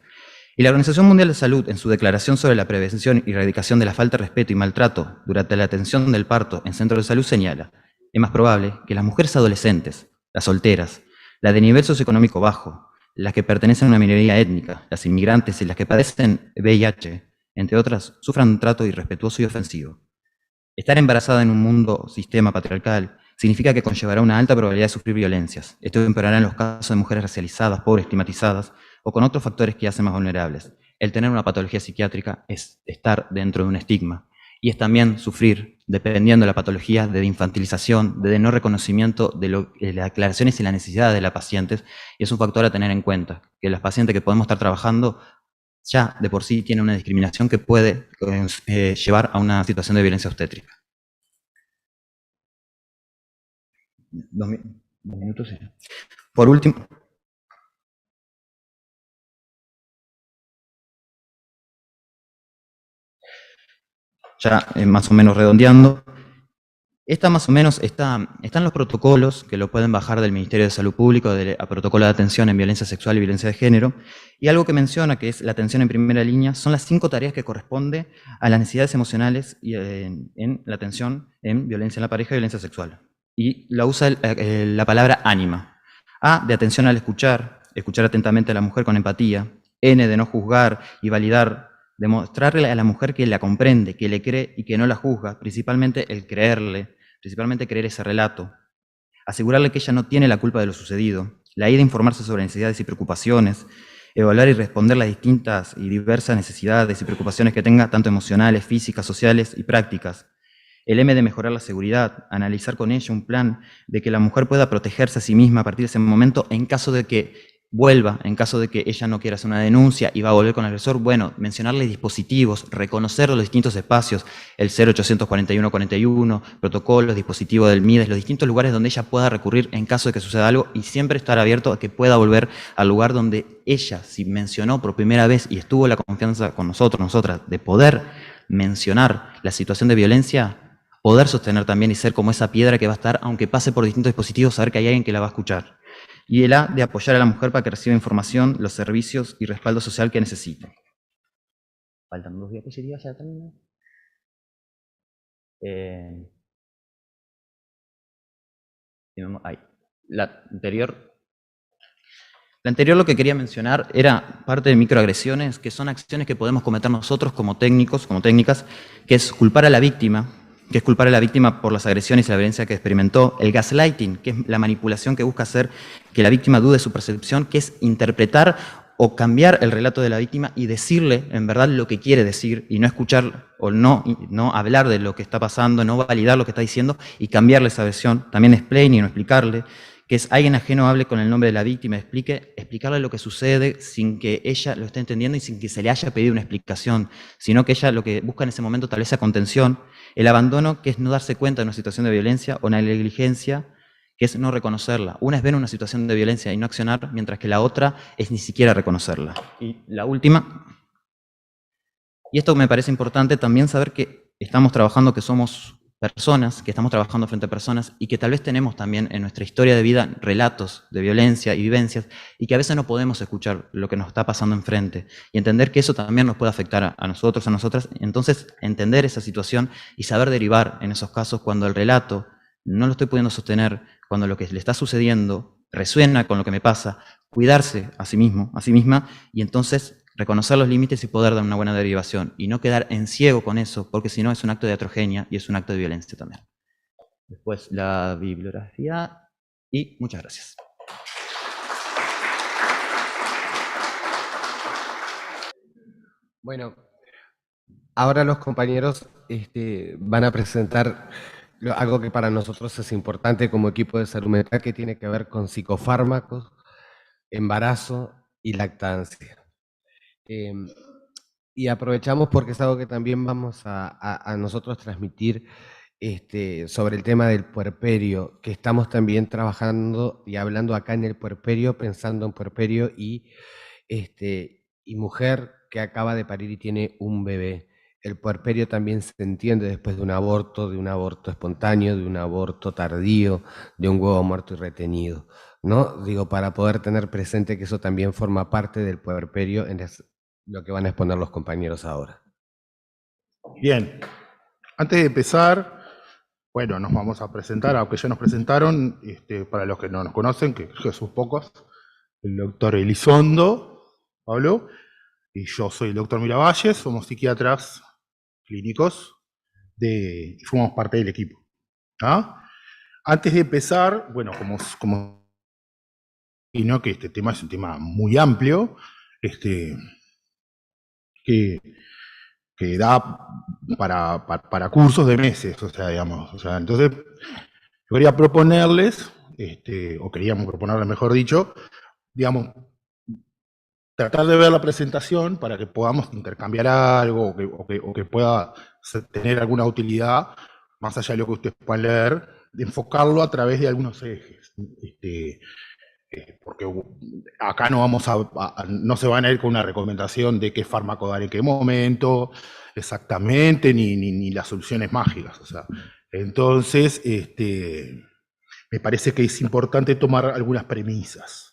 Y la Organización Mundial de Salud, en su declaración sobre la prevención y erradicación de la falta de respeto y maltrato durante la atención del parto en centros de salud, señala: es más probable que las mujeres adolescentes, las solteras, las de nivel socioeconómico bajo, las que pertenecen a una minoría étnica, las inmigrantes y las que padecen VIH, entre otras, sufran un trato irrespetuoso y ofensivo. Estar embarazada en un mundo sistema patriarcal significa que conllevará una alta probabilidad de sufrir violencias. Esto empeorará en los casos de mujeres racializadas, pobres, estigmatizadas o con otros factores que hacen más vulnerables. El tener una patología psiquiátrica es estar dentro de un estigma y es también sufrir, dependiendo de la patología, de infantilización, de no reconocimiento de las declaraciones y las necesidades de las pacientes. Y es un factor a tener en cuenta, que las pacientes que podemos estar trabajando ya de por sí tienen una discriminación que puede llevar a una situación de violencia obstétrica. 2 minutos, sí. Por último, ya más o menos redondeando, más o menos están los protocolos que lo pueden bajar del Ministerio de Salud Pública, del protocolo de atención en violencia sexual y violencia de género, y algo que menciona que es la atención en primera línea, son las 5 tareas que corresponden a las necesidades emocionales y en la atención en violencia en la pareja y violencia sexual. Y la usa la palabra ánima. A, de atención al escuchar atentamente a la mujer con empatía. N, de no juzgar y validar, demostrarle a la mujer que la comprende, que le cree y que no la juzga, principalmente el creerle, principalmente creer ese relato. Asegurarle que ella no tiene la culpa de lo sucedido. La I, de informarse sobre necesidades y preocupaciones. Evaluar y responder las distintas y diversas necesidades y preocupaciones que tenga, tanto emocionales, físicas, sociales y prácticas. El M, de mejorar la seguridad, analizar con ella un plan de que la mujer pueda protegerse a sí misma a partir de ese momento en caso de que vuelva, en caso de que ella no quiera hacer una denuncia y va a volver con el agresor. Bueno, mencionarle dispositivos, reconocer los distintos espacios, el 0841-41, protocolos, dispositivos del MIDES, los distintos lugares donde ella pueda recurrir en caso de que suceda algo y siempre estar abierto a que pueda volver al lugar donde ella, si mencionó por primera vez y estuvo la confianza con nosotros, nosotras, de poder mencionar la situación de violencia, poder sostener también y ser como esa piedra que va a estar, aunque pase por distintos dispositivos, saber que hay alguien que la va a escuchar. Y el A, de apoyar a la mujer para que reciba información, los servicios y respaldo social que necesite. Faltan 2 diapositivas, ya termino. Ahí. La anterior lo que quería mencionar era parte de microagresiones, que son acciones que podemos cometer nosotros como técnicos, como técnicas, que es culpar a la víctima, por las agresiones y la violencia que experimentó, el gaslighting, que es la manipulación que busca hacer que la víctima dude de su percepción, que es interpretar o cambiar el relato de la víctima y decirle en verdad lo que quiere decir y no escuchar o no hablar de lo que está pasando, no validar lo que está diciendo y cambiarle esa versión. También explaining o explicarle, que es alguien ajeno hable con el nombre de la víctima, explicarle lo que sucede sin que ella lo esté entendiendo y sin que se le haya pedido una explicación, sino que ella lo que busca en ese momento tal vez sea contención. El abandono, que es no darse cuenta de una situación de violencia, o la negligencia, que es no reconocerla. Una es ver una situación de violencia y no accionar, mientras que la otra es ni siquiera reconocerla. Y la última, y esto me parece importante también saber que estamos trabajando, que somos personas, que estamos trabajando frente a personas y que tal vez tenemos también en nuestra historia de vida relatos de violencia y vivencias y que a veces no podemos escuchar lo que nos está pasando enfrente y entender que eso también nos puede afectar a nosotros, a nosotras. Entonces, entender esa situación y saber derivar en esos casos cuando el relato no lo estoy pudiendo sostener, cuando lo que le está sucediendo resuena con lo que me pasa, cuidarse a sí mismo, a sí misma, y entonces reconocer los límites y poder dar una buena derivación, y no quedar en ciego con eso, porque si no es un acto de atrogenia y es un acto de violencia también. Después la bibliografía, y muchas gracias. Bueno, ahora los compañeros van a presentar algo que para nosotros es importante como equipo de salud mental, que tiene que ver con psicofármacos, embarazo y lactancia. Y aprovechamos porque es algo que también vamos a nosotros transmitir sobre el tema del puerperio, que estamos también trabajando y hablando acá en el puerperio, pensando en puerperio y mujer que acaba de parir y tiene un bebé. El puerperio también se entiende después de un aborto espontáneo, de un aborto tardío, de un huevo muerto y retenido, ¿no? Digo, para poder tener presente que eso también forma parte del puerperio en lo que van a exponer los compañeros ahora. Bien, antes de empezar, bueno, nos vamos a presentar, aunque ya nos presentaron, para los que no nos conocen, que son pocos, el doctor Elizondo, Pablo, y yo soy el doctor Miravalles, somos psiquiatras clínicos y formamos parte del equipo. ¿Ah? Antes de empezar, bueno, como que este tema es un tema muy amplio, que da para cursos de meses, o sea, digamos, entonces yo quería proponerles, o queríamos proponerles, mejor dicho, digamos, tratar de ver la presentación para que podamos intercambiar algo o que pueda tener alguna utilidad, más allá de lo que ustedes puedan leer, de enfocarlo a través de algunos ejes. Porque acá no no se van a ir con una recomendación de qué fármaco dar en qué momento, exactamente, ni las soluciones mágicas. O sea, entonces, me parece que es importante tomar algunas premisas.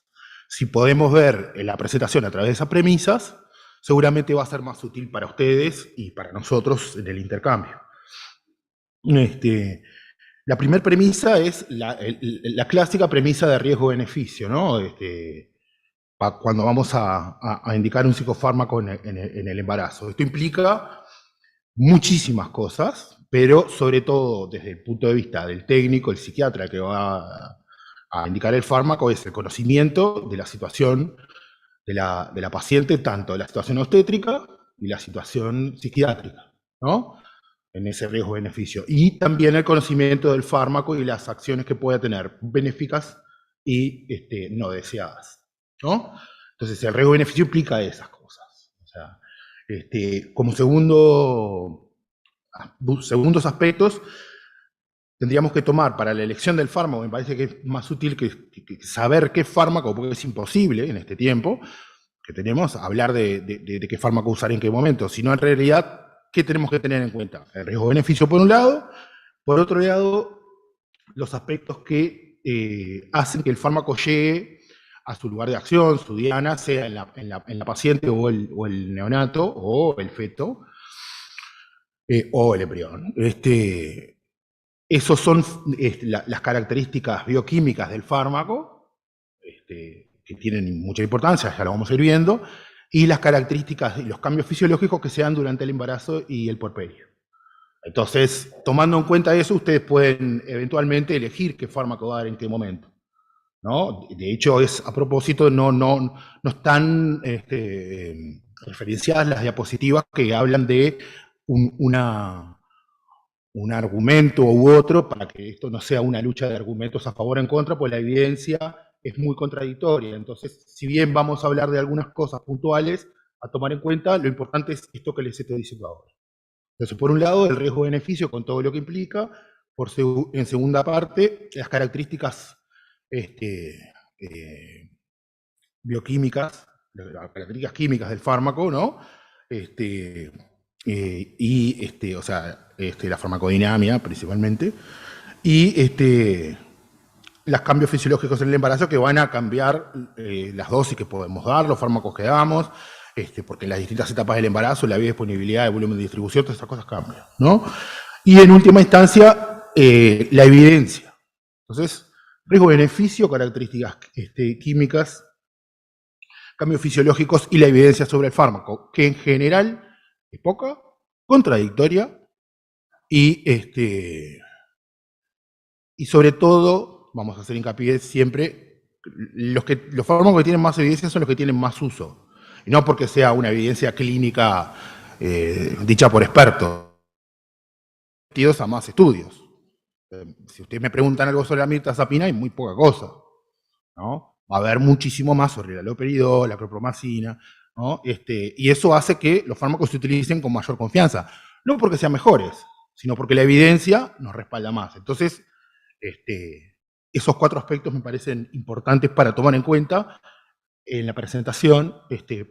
Si podemos ver en la presentación a través de esas premisas, seguramente va a ser más útil para ustedes y para nosotros en el intercambio. La primera premisa es la clásica premisa de riesgo-beneficio, ¿no? Cuando vamos a indicar un psicofármaco en el embarazo. Esto implica muchísimas cosas, pero sobre todo desde el punto de vista del técnico, el psiquiatra que va a indicar el fármaco, es el conocimiento de la situación de la paciente, tanto de la situación obstétrica y la situación psiquiátrica, ¿no? En ese riesgo-beneficio. Y también el conocimiento del fármaco y las acciones que puede tener, benéficas y no deseadas, ¿no? Entonces el riesgo-beneficio implica esas cosas. O sea, como segundos aspectos, tendríamos que tomar para la elección del fármaco, me parece que es más útil que saber qué fármaco, porque es imposible en este tiempo que tenemos hablar de qué fármaco usar en qué momento, sino en realidad, ¿qué tenemos que tener en cuenta? El riesgo-beneficio por un lado, por otro lado, los aspectos que hacen que el fármaco llegue a su lugar de acción, su diana, sea en la paciente o el neonato, o el feto, o el embrión. Esas son las características bioquímicas del fármaco, que tienen mucha importancia, ya lo vamos a ir viendo, y las características y los cambios fisiológicos que se dan durante el embarazo y el puerperio. Entonces, tomando en cuenta eso, ustedes pueden eventualmente elegir qué fármaco dar en qué momento, ¿no? De hecho, a propósito, no están referenciadas las diapositivas que hablan de un argumento u otro, para que esto no sea una lucha de argumentos a favor o en contra, pues la evidencia es muy contradictoria. Entonces, si bien vamos a hablar de algunas cosas puntuales a tomar en cuenta, lo importante es esto que les estoy diciendo ahora. Entonces, por un lado, el riesgo-beneficio con todo lo que implica. En segunda parte, las características bioquímicas, las características químicas del fármaco, ¿no? O sea, la farmacodinámica principalmente, y los cambios fisiológicos en el embarazo que van a cambiar las dosis que podemos dar, los fármacos que damos, porque en las distintas etapas del embarazo, la biodisponibilidad, el volumen de distribución, todas esas cosas cambian, ¿no? Y en última instancia, la evidencia. Entonces, riesgo-beneficio, características químicas cambios fisiológicos y la evidencia sobre el fármaco, que en general es poca, contradictoria y sobre todo, vamos a hacer hincapié siempre, los fármacos que tienen más evidencia son los que tienen más uso, y no porque sea una evidencia clínica dicha por expertos, a más estudios. Si ustedes me preguntan algo sobre la mirtazapina, hay muy poca cosa, ¿no? Va a haber muchísimo más sobre el haloperidol, la clopromacina, ¿no? Y eso hace que los fármacos se utilicen con mayor confianza, no porque sean mejores, sino porque la evidencia nos respalda más. Entonces, esos 4 aspectos me parecen importantes para tomar en cuenta en la presentación,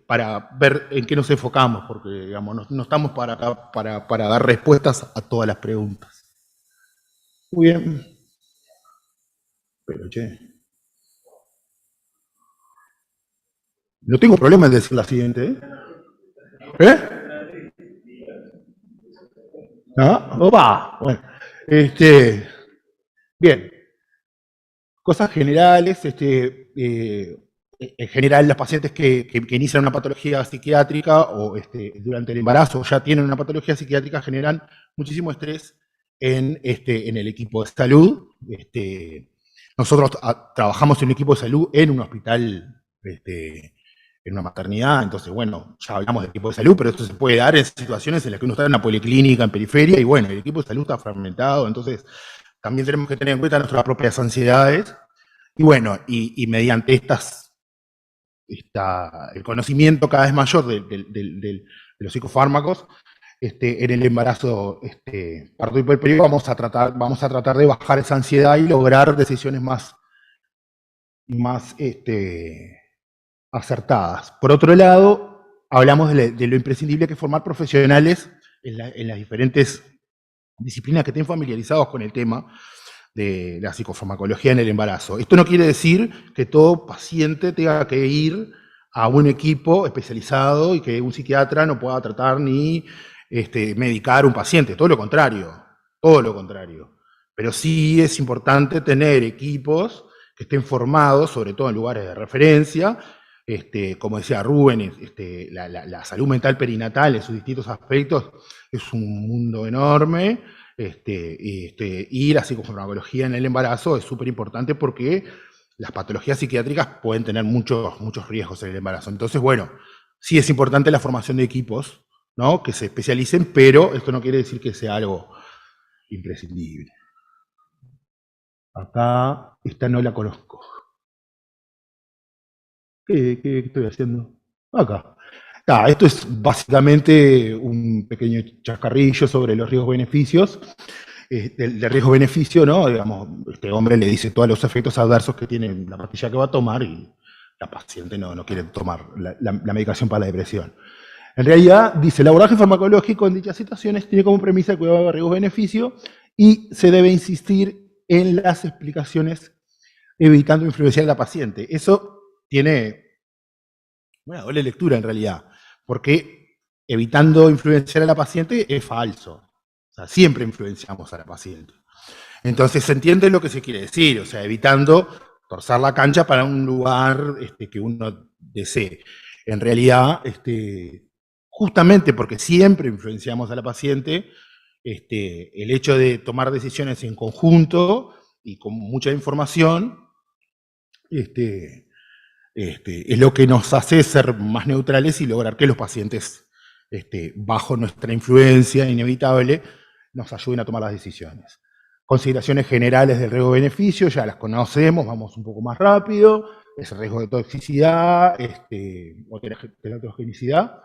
para ver en qué nos enfocamos, porque digamos, no estamos para acá para dar respuestas a todas las preguntas. Muy bien. Pero, che, no tengo problema en decir la siguiente, ¿eh? ¿Eh? ¿Ah? Opa. Bueno, bien. Cosas generales, en general los pacientes que inician una patología psiquiátrica o durante el embarazo ya tienen una patología psiquiátrica generan muchísimo estrés en el equipo de salud. Nosotros trabajamos en un equipo de salud en un hospital, en una maternidad, entonces bueno, ya hablamos de equipo de salud, pero esto se puede dar en situaciones en las que uno está en una policlínica, en periferia, y bueno, el equipo de salud está fragmentado, entonces también tenemos que tener en cuenta nuestras propias ansiedades, y bueno, y mediante el conocimiento cada vez mayor de los psicofármacos, en el embarazo parto y puerperio vamos a tratar de bajar esa ansiedad y lograr decisiones más acertadas. Por otro lado, hablamos de lo imprescindible que es formar profesionales en las diferentes disciplinas que estén familiarizados con el tema de la psicofarmacología en el embarazo. Esto no quiere decir que todo paciente tenga que ir a un equipo especializado y que un psiquiatra no pueda tratar ni medicar a un paciente, todo lo contrario, todo lo contrario. Pero sí es importante tener equipos que estén formados, sobre todo en lugares de referencia, como decía Rubén, la salud mental perinatal en sus distintos aspectos es un mundo enorme, y la psicofarmacología en el embarazo es súper importante porque las patologías psiquiátricas pueden tener muchos riesgos en el embarazo. Entonces, bueno, sí es importante la formación de equipos, ¿no? Que se especialicen, pero esto no quiere decir que sea algo imprescindible. Acá, esta no la conozco. ¿Qué estoy haciendo? Acá. Esto es básicamente un pequeño chascarrillo sobre los riesgos-beneficios. Del riesgo-beneficio, ¿no? Digamos, este hombre le dice todos los efectos adversos que tiene la pastilla que va a tomar y la paciente no quiere tomar la medicación para la depresión. En realidad, dice, el abordaje farmacológico en dichas situaciones tiene como premisa el cuidado de riesgo-beneficio y se debe insistir en las explicaciones evitando influenciar a la paciente. Eso tiene una doble lectura en realidad, porque evitando influenciar a la paciente es falso. O sea, siempre influenciamos a la paciente. Entonces se entiende lo que se quiere decir, o sea, evitando torcer la cancha para un lugar que uno desee. En realidad, justamente porque siempre influenciamos a la paciente, el hecho de tomar decisiones en conjunto y con mucha información, es lo que nos hace ser más neutrales y lograr que los pacientes, bajo nuestra influencia inevitable, nos ayuden a tomar las decisiones. Consideraciones generales del riesgo-beneficio, ya las conocemos, vamos un poco más rápido. Es el riesgo de toxicidad, o teratogenicidad,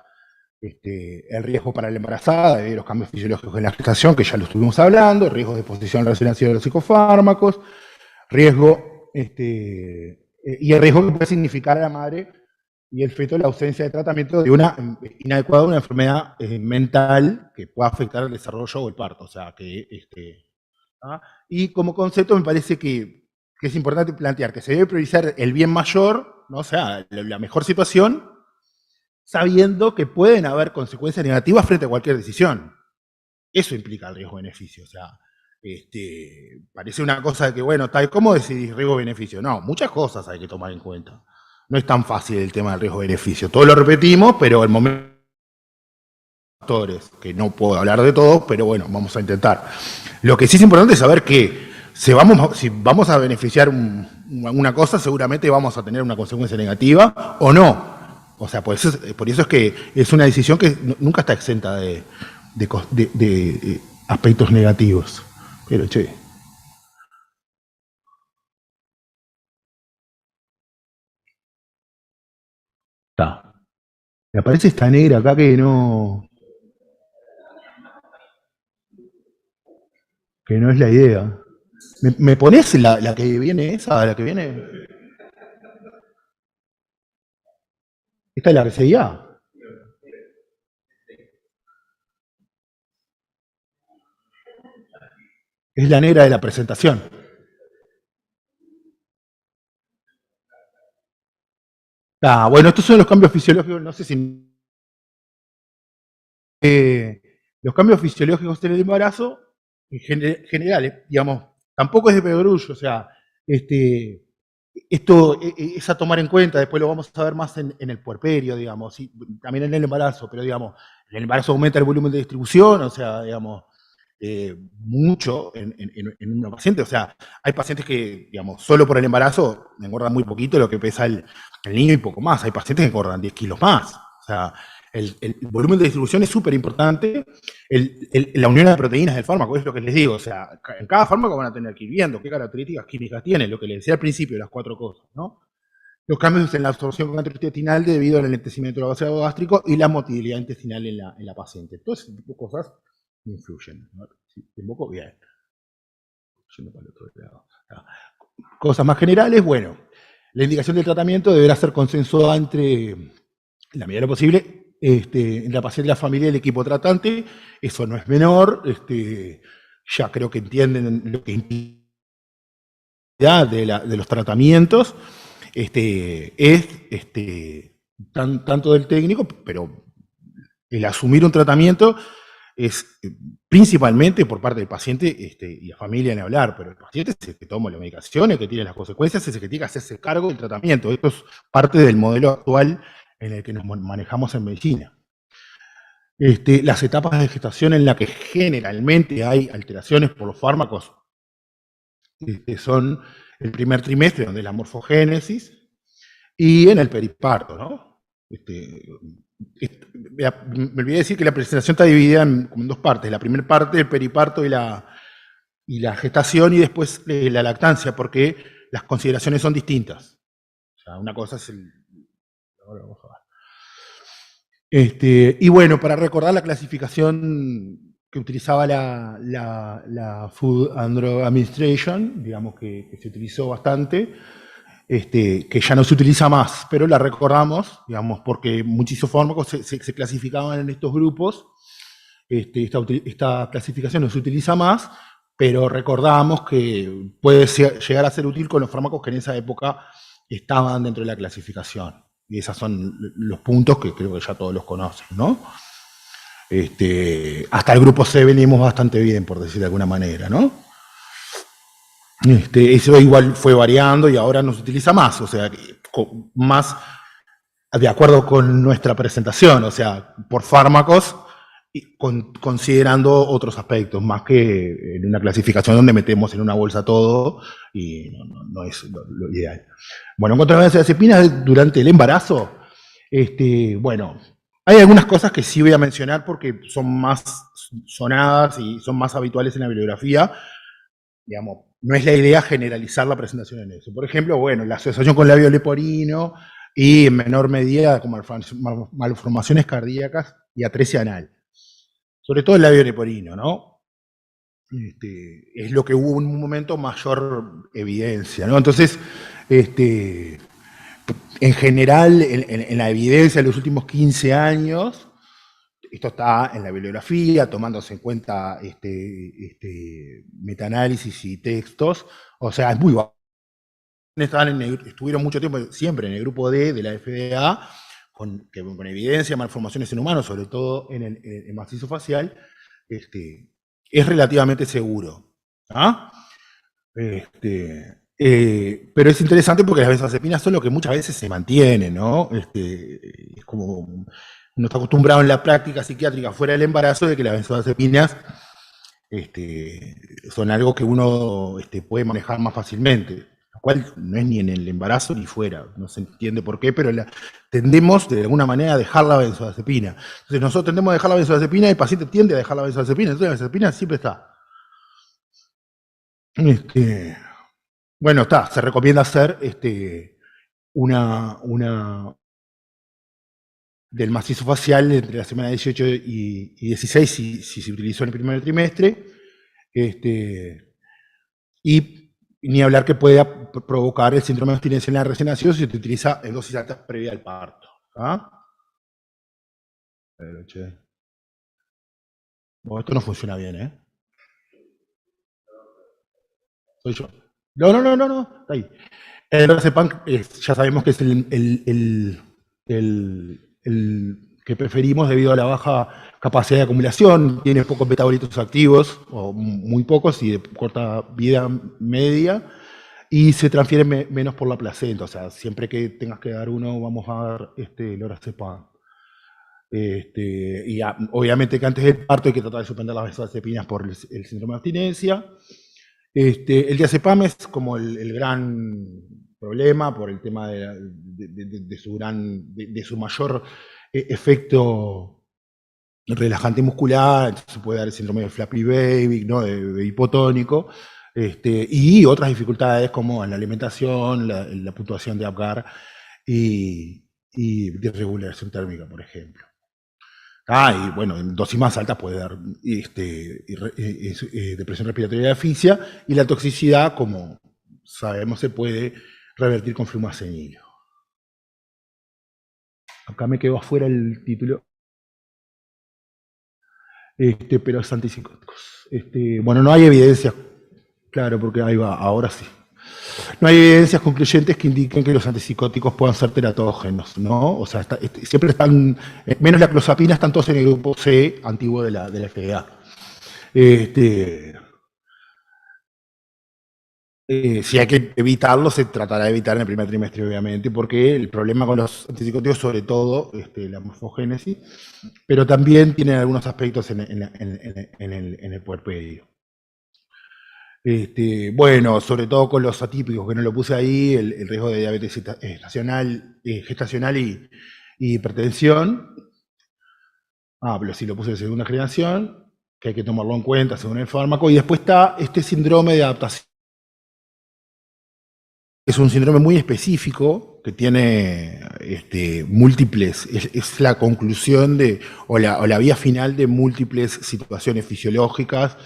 el riesgo para la embarazada debido a los cambios fisiológicos en la gestación, que ya lo estuvimos hablando, riesgo de exposición relacionada de los psicofármacos, riesgo, y el riesgo que puede significar a la madre y el feto la ausencia de tratamiento de una inadecuada, una enfermedad mental que pueda afectar el desarrollo o el parto. O sea, y como concepto me parece que es importante plantear que se debe priorizar el bien mayor, ¿no? O sea, la mejor situación, sabiendo que pueden haber consecuencias negativas frente a cualquier decisión. Eso implica el riesgo-beneficio. O sea, parece una cosa de que, bueno, ¿cómo decidís riesgo-beneficio? No, muchas cosas hay que tomar en cuenta, no es tan fácil el tema del riesgo-beneficio. Todo lo repetimos, pero el momento que no puedo hablar de todo, pero bueno, vamos a intentar. Lo que sí es importante es saber que si vamos a beneficiar una cosa, seguramente vamos a tener una consecuencia negativa o no. O sea, por eso es que es una decisión que nunca está exenta de aspectos negativos. Pero, che. Está. Me aparece esta negra acá que no es la idea. ¿Me pones la que viene esa? ¿La que viene? ¿Esta es la que seguía? Es la negra de la presentación. Bueno, estos son los cambios fisiológicos, no sé si... los cambios fisiológicos del embarazo, generales, digamos, tampoco es de perogrullo, o sea, esto es a tomar en cuenta, después lo vamos a ver más en el puerperio, digamos, y también en el embarazo, pero digamos, el embarazo aumenta el volumen de distribución, o sea, digamos, mucho en una paciente, o sea, hay pacientes que, digamos, solo por el embarazo engordan muy poquito lo que pesa el niño y poco más, hay pacientes que engordan 10 kilos más, o sea, el volumen de distribución es súper importante, la unión de proteínas del fármaco, es lo que les digo, o sea, en cada fármaco van a tener que ir viendo qué características químicas tiene, lo que les decía al principio, las 4 cosas, ¿no? Los cambios en la absorción gastrointestinal debido al enlentecimiento del vaciado gástrico y la motilidad intestinal en la paciente. Todo ese tipo de cosas influyen, ¿no? Sí, un poco bien. Yendo para el otro lado. Cosas más generales, bueno, la indicación del tratamiento deberá ser consensuada entre, en la medida de lo posible, en la paciente, la familia y el equipo tratante. Eso no es menor, ya creo que entienden lo que implica de los tratamientos, tanto del técnico, pero el asumir un tratamiento es principalmente por parte del paciente y la familia en hablar, pero el paciente es el que toma la medicación, el que tiene las consecuencias, es el que tiene que hacerse cargo del tratamiento. Esto es parte del modelo actual en el que nos manejamos en medicina. Las etapas de gestación en las que generalmente hay alteraciones por los fármacos son el primer trimestre, donde es la morfogénesis, y en el periparto, ¿no? Me olvidé decir que la presentación está dividida en dos partes. La primera parte, el periparto y la gestación, y después la lactancia, porque las consideraciones son distintas. O sea, una cosa es el... Ahora vamos a ver. Y bueno, para recordar la clasificación que utilizaba la Food and Drug Administration, digamos que se utilizó bastante, que ya no se utiliza más, pero la recordamos, digamos, porque muchísimos fármacos se clasificaban en estos grupos. Esta clasificación no se utiliza más, pero recordamos que puede llegar a ser útil con los fármacos que en esa época estaban dentro de la clasificación. Y esos son los puntos que creo que ya todos los conocen, ¿no? Hasta el grupo C venimos bastante bien, por decir de alguna manera, ¿no? Eso igual fue variando y ahora no se utiliza más, o sea, más de acuerdo con nuestra presentación, o sea, por fármacos, y considerando otros aspectos, más que en una clasificación donde metemos en una bolsa todo y no es lo ideal. Bueno, en cuanto a las benzodiazepinas durante el embarazo, bueno, hay algunas cosas que sí voy a mencionar porque son más sonadas y son más habituales en la bibliografía. Digamos, no es la idea generalizar la presentación en eso. Por ejemplo, bueno, la asociación con labio leporino y en menor medida como malformaciones cardíacas y atresia anal. Sobre todo el labio leporino, ¿no? Es lo que hubo en un momento mayor evidencia, ¿no? Entonces, en general, en la evidencia de los últimos 15 años, esto está en la bibliografía, tomándose en cuenta metaanálisis y textos, o sea, es muy bajo. Estuvieron mucho tiempo siempre en el grupo D de la FDA, con evidencia de malformaciones en humanos, sobre todo en el macizo facial, es relativamente seguro. ¿Ah? Pero es interesante porque las benzodiazepinas son lo que muchas veces se mantienen, ¿no? Es como uno está acostumbrado en la práctica psiquiátrica fuera del embarazo de que las benzodiazepinas son algo que uno puede manejar más fácilmente, lo cual no es ni en el embarazo ni fuera, no se entiende por qué, pero tendemos de alguna manera a dejar la benzodiazepina. Entonces nosotros tendemos a dejar la benzodiazepina y el paciente tiende a dejar la benzodiazepina, entonces la benzodiazepina siempre está. Bueno, se recomienda hacer una del macizo facial entre la semana 18 y 16, si se utilizó en el primer trimestre, y ni hablar que pueda provocar el síndrome de abstinencia en la recién nacido si se utiliza en dosis altas previa al parto. Bueno, esto no funciona bien, ¿eh? Soy yo. No, está ahí. El lorazepam, ya sabemos que es el que preferimos debido a la baja capacidad de acumulación, tiene pocos metabolitos activos, o muy pocos, y de corta vida media, y se transfiere menos por la placenta, o sea, siempre que tengas que dar uno, vamos a dar lorazepam. Y obviamente que antes del parto hay que tratar de suspender las benzodiazepinas por el síndrome de abstinencia. El diazepam es como el gran problema por el tema de su mayor efecto relajante muscular, entonces se puede dar el síndrome de flappy baby, ¿no? de hipotónico, y otras dificultades como en la alimentación, la puntuación de Apgar y desregulación térmica, por ejemplo. Y bueno, en dosis más altas puede dar depresión respiratoria y asfixia, y la toxicidad, como sabemos, se puede revertir con flumazenilo. Acá me quedó afuera el título. Pero es antipsicóticos. Bueno, no hay evidencias, claro, porque ahí va, ahora sí. No hay evidencias concluyentes que indiquen que los antipsicóticos puedan ser teratógenos, ¿no? O sea, siempre están, menos la clozapina, están todos en el grupo C antiguo de la FDA. Si hay que evitarlo, se tratará de evitar en el primer trimestre, obviamente, porque el problema con los antipsicóticos, sobre todo, la morfogénesis, pero también tienen algunos aspectos en el puerperio. Bueno, sobre todo con los atípicos, que no lo puse ahí, el riesgo de diabetes gestacional y hipertensión. Pero sí lo puse de segunda generación, que hay que tomarlo en cuenta según el fármaco. Y después está este síndrome de adaptación. Es un síndrome muy específico que tiene múltiples, es la conclusión o la vía final de múltiples situaciones fisiológicas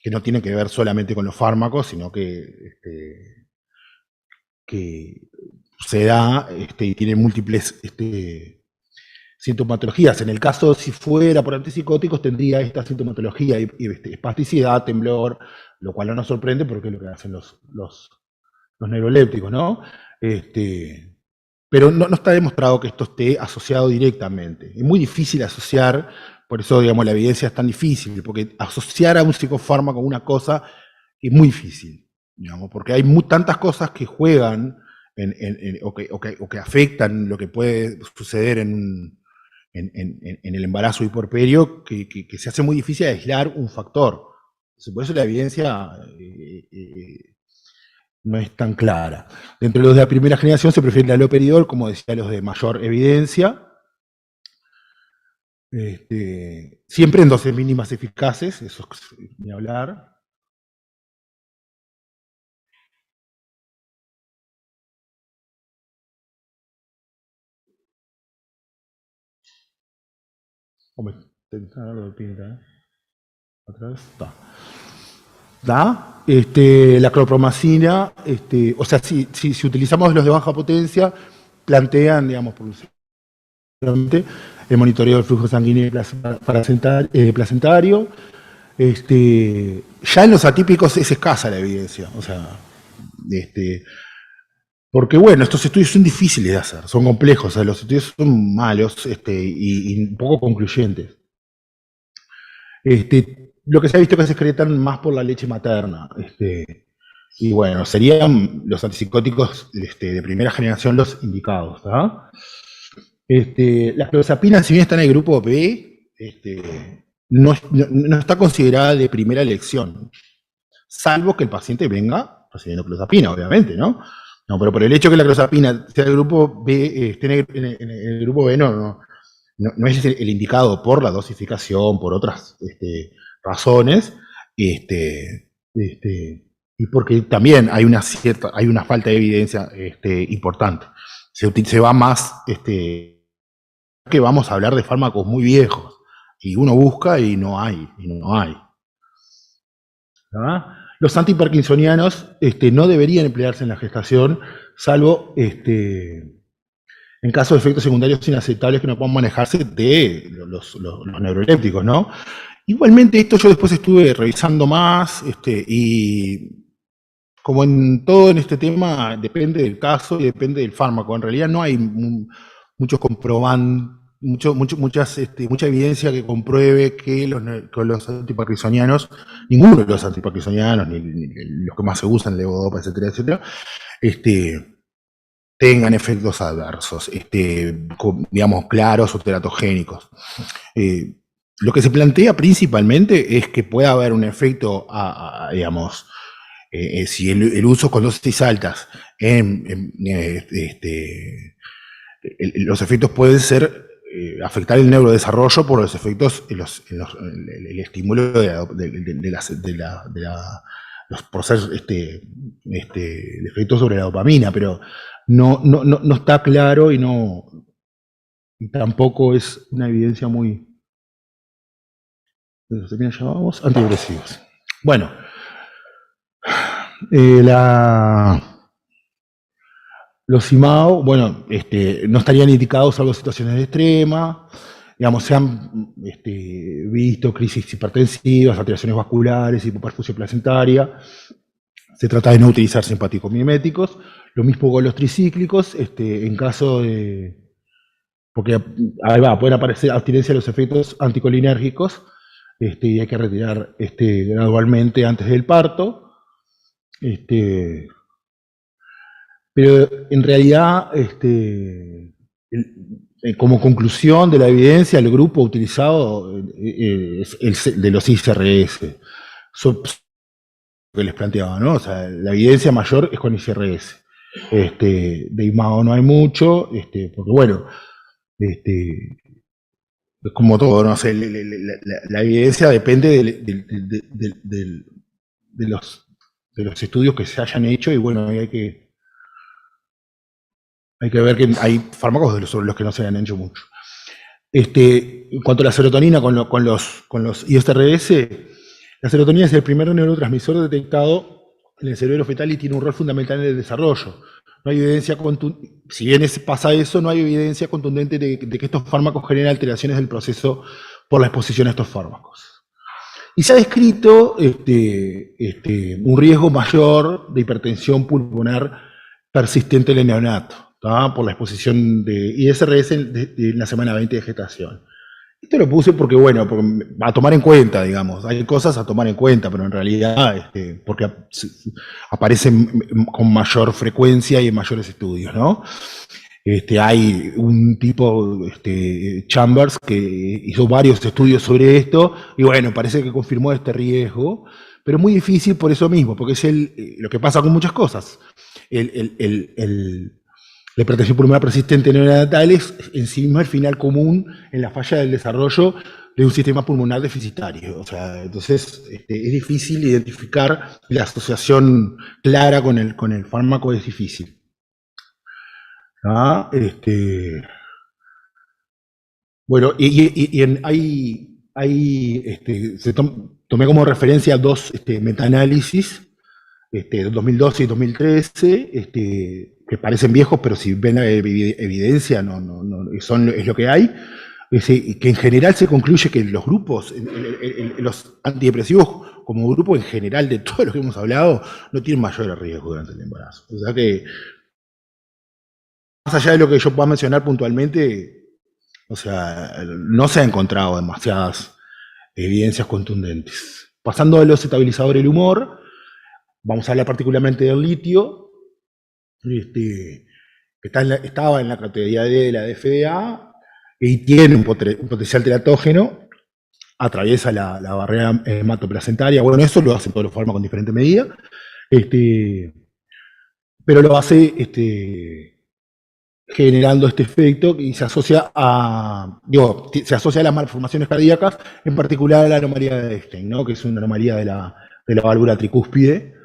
que no tienen que ver solamente con los fármacos, sino que se da y tiene múltiples sintomatologías. En el caso, si fuera por antipsicóticos, tendría esta sintomatología y espasticidad, temblor, lo cual no nos sorprende porque es lo que hacen los neurolépticos, ¿no? Pero no está demostrado que esto esté asociado directamente. Es muy difícil asociar, por eso, digamos, la evidencia es tan difícil, porque asociar a un psicofármaco a una cosa es muy difícil, digamos, porque hay tantas cosas que juegan o que afectan lo que puede suceder en el embarazo y puerperio, que se hace muy difícil aislar un factor. Por eso la evidencia no es tan clara. Dentro de los de la primera generación se prefiere el haloperidol, como decía, los de mayor evidencia. Siempre en dosis mínimas eficaces, eso es ni hablar. Atrás, ¿da? La clorpromacina, o sea, si utilizamos los de baja potencia, plantean, digamos, el monitoreo del flujo sanguíneo placentario. Ya en los atípicos es escasa la evidencia, o sea, porque bueno, estos estudios son difíciles de hacer, son complejos, o sea, los estudios son malos y un poco concluyentes. Lo que se ha visto es que se excretan más por la leche materna. Y bueno, serían los antipsicóticos de primera generación los indicados. ¿Tá? La clozapina, si bien está en el grupo B, no está considerada de primera elección, salvo que el paciente venga recibiendo clozapina, obviamente, ¿no? No, pero por el hecho que la clozapina sea del grupo B, esté en el grupo B, no es el indicado por la dosificación, por otras razones, y porque también hay una falta de evidencia importante. Se va más, que vamos a hablar de fármacos muy viejos, y uno busca y no hay. ¿Ah? Los antiparkinsonianos no deberían emplearse en la gestación, salvo en caso de efectos secundarios inaceptables que no puedan manejarse de los neurolepticos, ¿no? Igualmente, esto yo después estuve revisando más, y como en todo en este tema, depende del caso y depende del fármaco. En realidad no hay muchos comprobantes, mucha evidencia que compruebe que con los antiparkinsonianos, ninguno de los antiparkinsonianos, ni los que más se usan, levodopa, etcétera, tengan efectos adversos, digamos, claros o teratogénicos. Lo que se plantea principalmente es que pueda haber un efecto, digamos, si el uso con dosis altas, los efectos pueden ser afectar el neurodesarrollo por los efectos, el estímulo de los procesos, de efectos sobre la dopamina, pero no está claro y tampoco es una evidencia muy... También llamamos antidepresivos. Bueno, los IMAO, bueno, no estarían indicados salvo situaciones de extrema, digamos, se han visto crisis hipertensivas, alteraciones vasculares, hipoperfusión placentaria. Se trata de no utilizar simpáticos miméticos. Lo mismo con los tricíclicos, en caso de... Porque ahí va, pueden aparecer abstinencia de los efectos anticolinérgicos, y hay que retirar gradualmente antes del parto. Pero en realidad, como conclusión de la evidencia, el grupo utilizado es el de los ICRS. Que les planteaba, ¿no? O sea, la evidencia mayor es con ICRS. De IMAO no hay mucho, porque bueno, es como todo, ¿no? O sea, la evidencia depende de los estudios que se hayan hecho, y bueno, hay que ver que hay fármacos sobre los que no se han hecho mucho. En cuanto a la serotonina con los ISRS, la serotonina es el primer neurotransmisor detectado en el cerebro fetal y tiene un rol fundamental en el desarrollo. No hay evidencia si bien pasa eso, no hay evidencia contundente de que estos fármacos generen alteraciones del proceso por la exposición a estos fármacos. Y se ha descrito un riesgo mayor de hipertensión pulmonar persistente en el neonato, ¿tá? Por la exposición de ISRS en la semana 20 de gestación. Esto lo puse porque, bueno, a tomar en cuenta, digamos, hay cosas a tomar en cuenta, pero en realidad, porque aparecen con mayor frecuencia y en mayores estudios, ¿no? Hay un tipo, Chambers, que hizo varios estudios sobre esto, y bueno, parece que confirmó este riesgo, pero es muy difícil por eso mismo, porque es lo que pasa con muchas cosas. La hipertensión pulmonar persistente neonatal es en sí misma el final común en la falla del desarrollo de un sistema pulmonar deficitario. O sea, entonces es difícil identificar la asociación clara con el fármaco, es difícil. ¿Ah? Bueno, tomé como referencia dos metaanálisis, 2012 y 2013, que parecen viejos, pero si ven la evidencia, es lo que hay, que en general se concluye que los grupos, los antidepresivos como grupo en general de todos los que hemos hablado, no tienen mayores riesgos durante el embarazo. O sea que, más allá de lo que yo pueda mencionar puntualmente, o sea, no se ha encontrado demasiadas evidencias contundentes. Pasando a los estabilizadores del humor, Vamos a hablar particularmente del litio, que estaba en la categoría D de la FDA y tiene un potencial teratógeno, atraviesa la barrera hematoplacentaria. Bueno, eso lo hacen todos los fármacos en diferentes medidas, pero lo hace generando este efecto y se asocia se asocia a las malformaciones cardíacas, en particular a la anomalía de Einstein, ¿no? Que es una anomalía de la válvula tricúspide.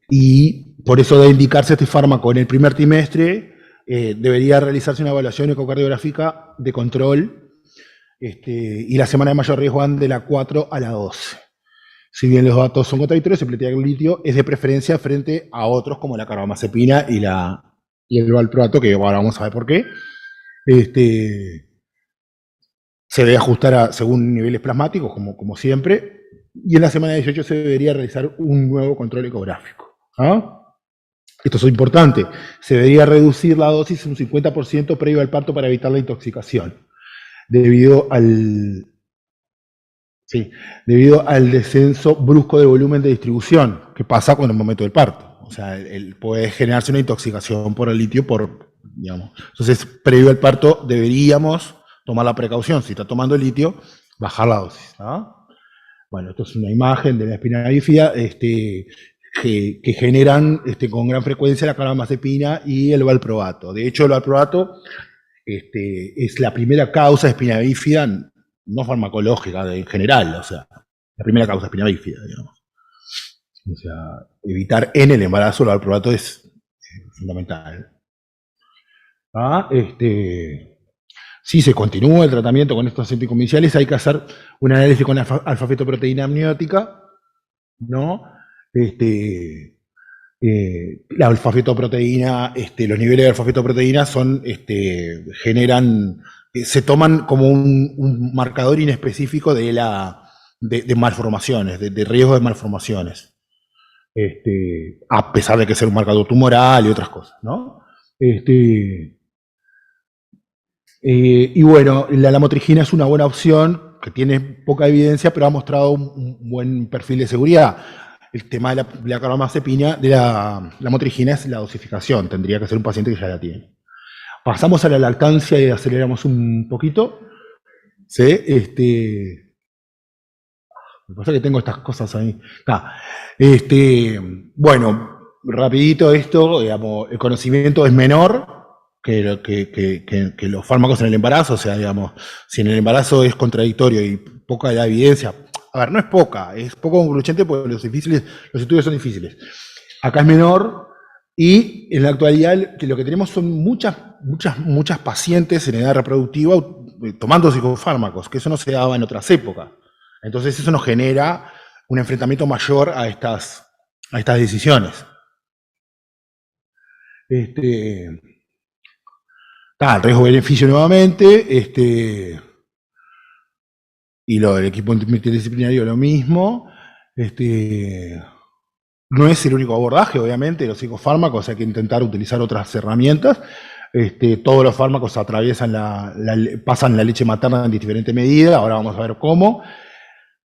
Y por eso debe indicarse este fármaco en el primer trimestre. Debería realizarse una evaluación ecocardiográfica de control, y la semana de mayor riesgo van de la 4 a la 12. Si bien los datos son contradictorios, el pletidato litio es de preferencia frente a otros como la carbamazepina y el valproato, que ahora vamos a ver por qué. Se debe ajustar según niveles plasmáticos, como siempre, y en la semana 18 se debería realizar un nuevo control ecográfico. Esto es importante, se debería reducir la dosis un 50% previo al parto para evitar la intoxicación, debido al descenso brusco del volumen de distribución que pasa con el momento del parto. O sea, puede generarse una intoxicación por el litio, digamos. Entonces, previo al parto deberíamos tomar la precaución, si está tomando el litio, bajar la dosis. Bueno, esto es una imagen de la espina bífida que generan con gran frecuencia la carbamazepina y el valproato. De hecho, el valproato es la primera causa de espina bífida, no farmacológica, en general, o sea, la primera causa de espina bífida, digamos. O sea, evitar en el embarazo el valproato es fundamental. Si se continúa el tratamiento con estos anticomerciales, hay que hacer un análisis con alfa-fetoproteína amniótica, ¿no? La alfa-fetoproteína, los niveles de alfa-fetoproteína se toman como un marcador inespecífico de malformaciones, de riesgo de malformaciones, a pesar de que ser un marcador tumoral y otras cosas, ¿no? Y bueno, la lamotrigina es una buena opción, que tiene poca evidencia, pero ha mostrado un buen perfil de seguridad. El tema de la carbamazepina, de la lamotrigina, es la dosificación. Tendría que ser un paciente que ya la tiene. Pasamos a la lactancia y aceleramos un poquito. ¿Sí? Me pasa que tengo estas cosas ahí. Bueno, rapidito esto, digamos, el conocimiento es menor que los fármacos en el embarazo. O sea, digamos, si en el embarazo es contradictorio y poca la evidencia, a ver, no es poca, es poco concluyente porque los estudios son difíciles. Acá es menor, y en la actualidad lo que tenemos son muchas pacientes en edad reproductiva tomando psicofármacos, que eso no se daba en otras épocas. Entonces eso nos genera un enfrentamiento mayor a estas decisiones. El riesgo-beneficio nuevamente, y lo del equipo multidisciplinario lo mismo. No es el único abordaje, obviamente, de los psicofármacos, hay que intentar utilizar otras herramientas. Todos los fármacos pasan la leche materna en diferentes medidas, ahora vamos a ver cómo.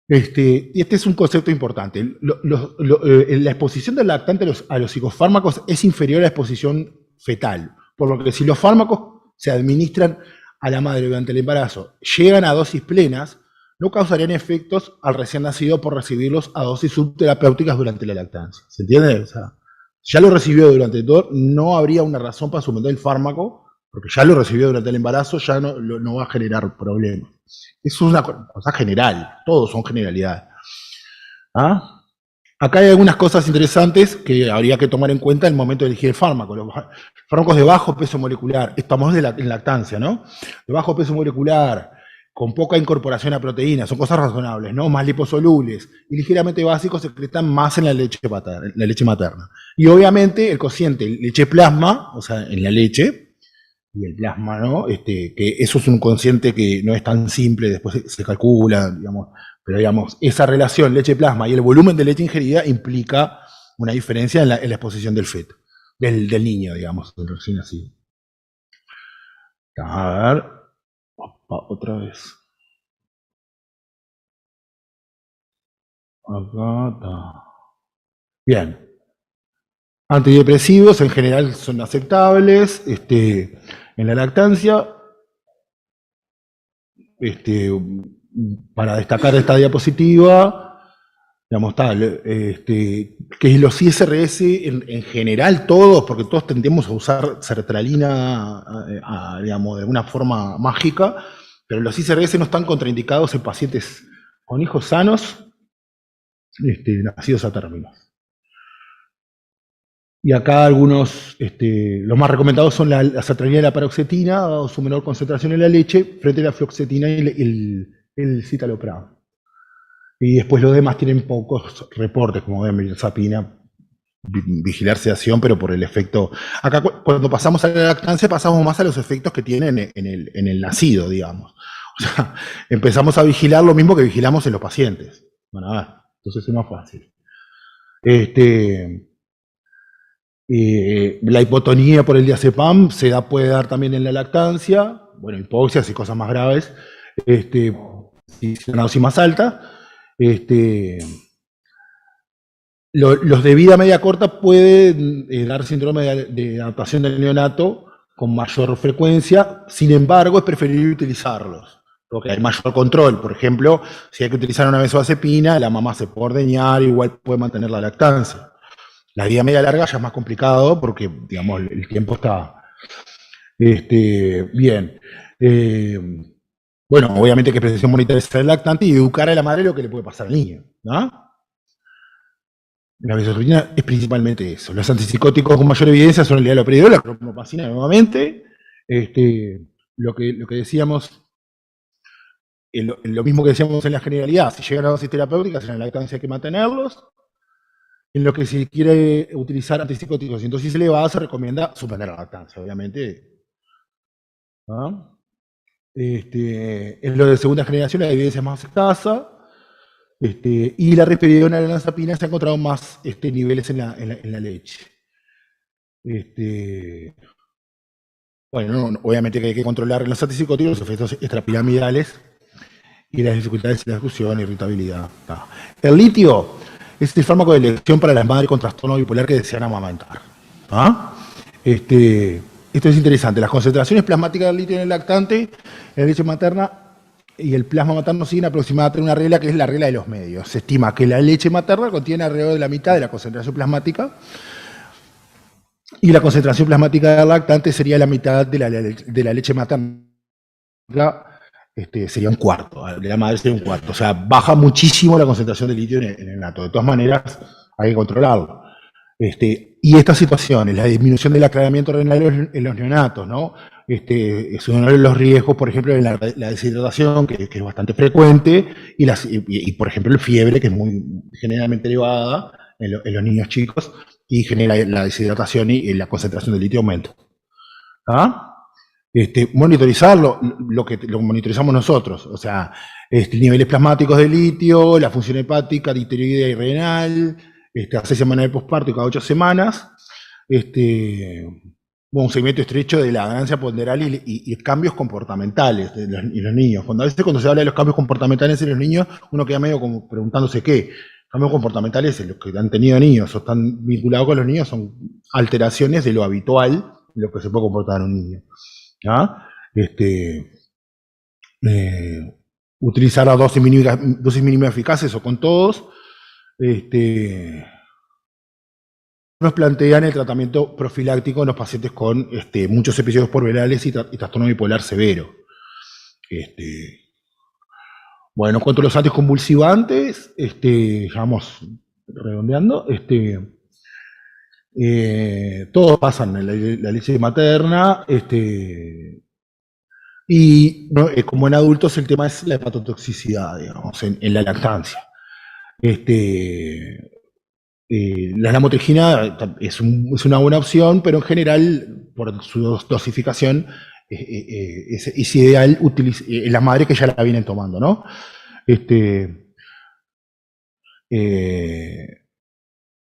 Y este es un concepto importante. La exposición del lactante a los psicofármacos es inferior a la exposición fetal, por lo que si los fármacos se administran a la madre durante el embarazo, llegan a dosis plenas, no causarían efectos al recién nacido por recibirlos a dosis subterapéuticas durante la lactancia. ¿Se entiende? O sea, si ya lo recibió durante todo, no habría una razón para suspender el fármaco, porque ya lo recibió durante el embarazo, ya no va a generar problemas. Es una cosa general, todos son generalidades. Acá hay algunas cosas interesantes que habría que tomar en cuenta en el momento de elegir el fármaco. Los fármacos de bajo peso molecular, estamos en lactancia, ¿no? De bajo peso molecular, con poca incorporación a proteínas, son cosas razonables, ¿no? Más liposolubles y ligeramente básicos, se secretan más en la leche materna. Y obviamente el cociente leche plasma, o sea, en la leche, y el plasma, ¿no? Que eso es un cociente que no es tan simple, después se calcula, digamos, pero digamos, esa relación leche-plasma y el volumen de leche ingerida implica una diferencia en la exposición del feto, del niño, digamos, del recién nacido. A ver, otra vez. Acá está. Bien. Antidepresivos en general son aceptables. En la lactancia, para destacar esta diapositiva, digamos, que los ISRS en general todos, porque todos tendemos a usar sertralina, digamos, de una forma mágica, pero los ISRS no están contraindicados en pacientes con hijos sanos, nacidos a término. Y acá algunos, los más recomendados son la sertralina y la paroxetina, dado su menor concentración en la leche, frente a la fluoxetina y el citalopram. Y después los demás tienen pocos reportes, como ven, mirtazapina, vigilar sedación, pero por el efecto. Acá cuando pasamos a la lactancia pasamos más a los efectos que tienen en el nacido, digamos. O sea, empezamos a vigilar lo mismo que vigilamos en los pacientes. Bueno, a ver, entonces es más fácil. La hipotonía por el diazepam puede dar también en la lactancia, bueno, hipoxias y cosas más graves, si la dosis más alta. Los de vida media corta pueden dar síndrome de adaptación del neonato con mayor frecuencia, sin embargo es preferible utilizarlos, porque hay mayor control. Por ejemplo, si hay que utilizar una benzodiazepina, la mamá se puede ordeñar, igual puede mantener la lactancia. La vida media larga ya es más complicado porque, digamos, el tiempo está bien. Bueno, obviamente que precisión monitorizar el lactante y educar a la madre lo que le puede pasar al niño, ¿no? La benzocaína es principalmente eso. Los antipsicóticos con mayor evidencia son el haloperidol, la clomipacina nuevamente. Lo que decíamos, lo mismo que decíamos en la generalidad, si llegan a dosis terapéuticas en la lactancia hay que mantenerlos. En lo que se quiere utilizar antipsicóticos en dosis elevadas se recomienda suspender la lactancia, obviamente. ¿Ah? En lo de segunda generación la evidencia es más escasa. Y la risperidona y la olanzapina se han encontrado más niveles en la leche. Bueno, obviamente que hay que controlar en los antipsicóticos los efectos extrapiramidales y las dificultades de la ejecución, irritabilidad. El litio es el fármaco de elección para las madres con trastorno bipolar que desean amamantar. Esto es interesante. Las concentraciones plasmáticas del litio en el lactante, en la leche materna y el plasma materno siguen aproximadamente una regla que es la regla de los medios. Se estima que la leche materna contiene alrededor de la mitad de la concentración plasmática y la concentración plasmática del lactante sería la mitad de la leche materna. Sería un cuarto, de la madre sería un cuarto. O sea, baja muchísimo la concentración de litio en el neonato. De todas maneras, hay que controlarlo. Y estas situaciones, la disminución del aclaramiento renal en los neonatos, ¿no? Es uno de los riesgos, por ejemplo, en la deshidratación, que es bastante frecuente, y por ejemplo, la fiebre, que es muy generalmente elevada en los niños chicos, y genera la deshidratación y la concentración de litio aumenta. Monitorizarlo, lo monitorizamos nosotros, o sea, niveles plasmáticos de litio, la función hepática, ditiroidea y renal, a 6 semanas de posparto y cada 8 semanas, un segmento estrecho de la ganancia ponderal y cambios comportamentales de los niños. A veces cuando se habla de los cambios comportamentales en los niños, uno queda medio como preguntándose qué. Cambios comportamentales en los que han tenido niños o están vinculados con los niños son alteraciones de lo habitual de lo que se puede comportar un niño. Utilizar las dosis mínimas eficaces o con todos. Nos plantean el tratamiento profiláctico en los pacientes con muchos episodios porvirales y trastorno bipolar severo. Bueno, en cuanto a los anticonvulsivantes, vamos redondeando, todos pasan en la leche materna, y como en adultos el tema es la hepatotoxicidad, digamos, en la lactancia. La lamotrigina es una buena opción, pero en general, por su dosificación, es ideal en las madres que ya la vienen tomando, ¿no?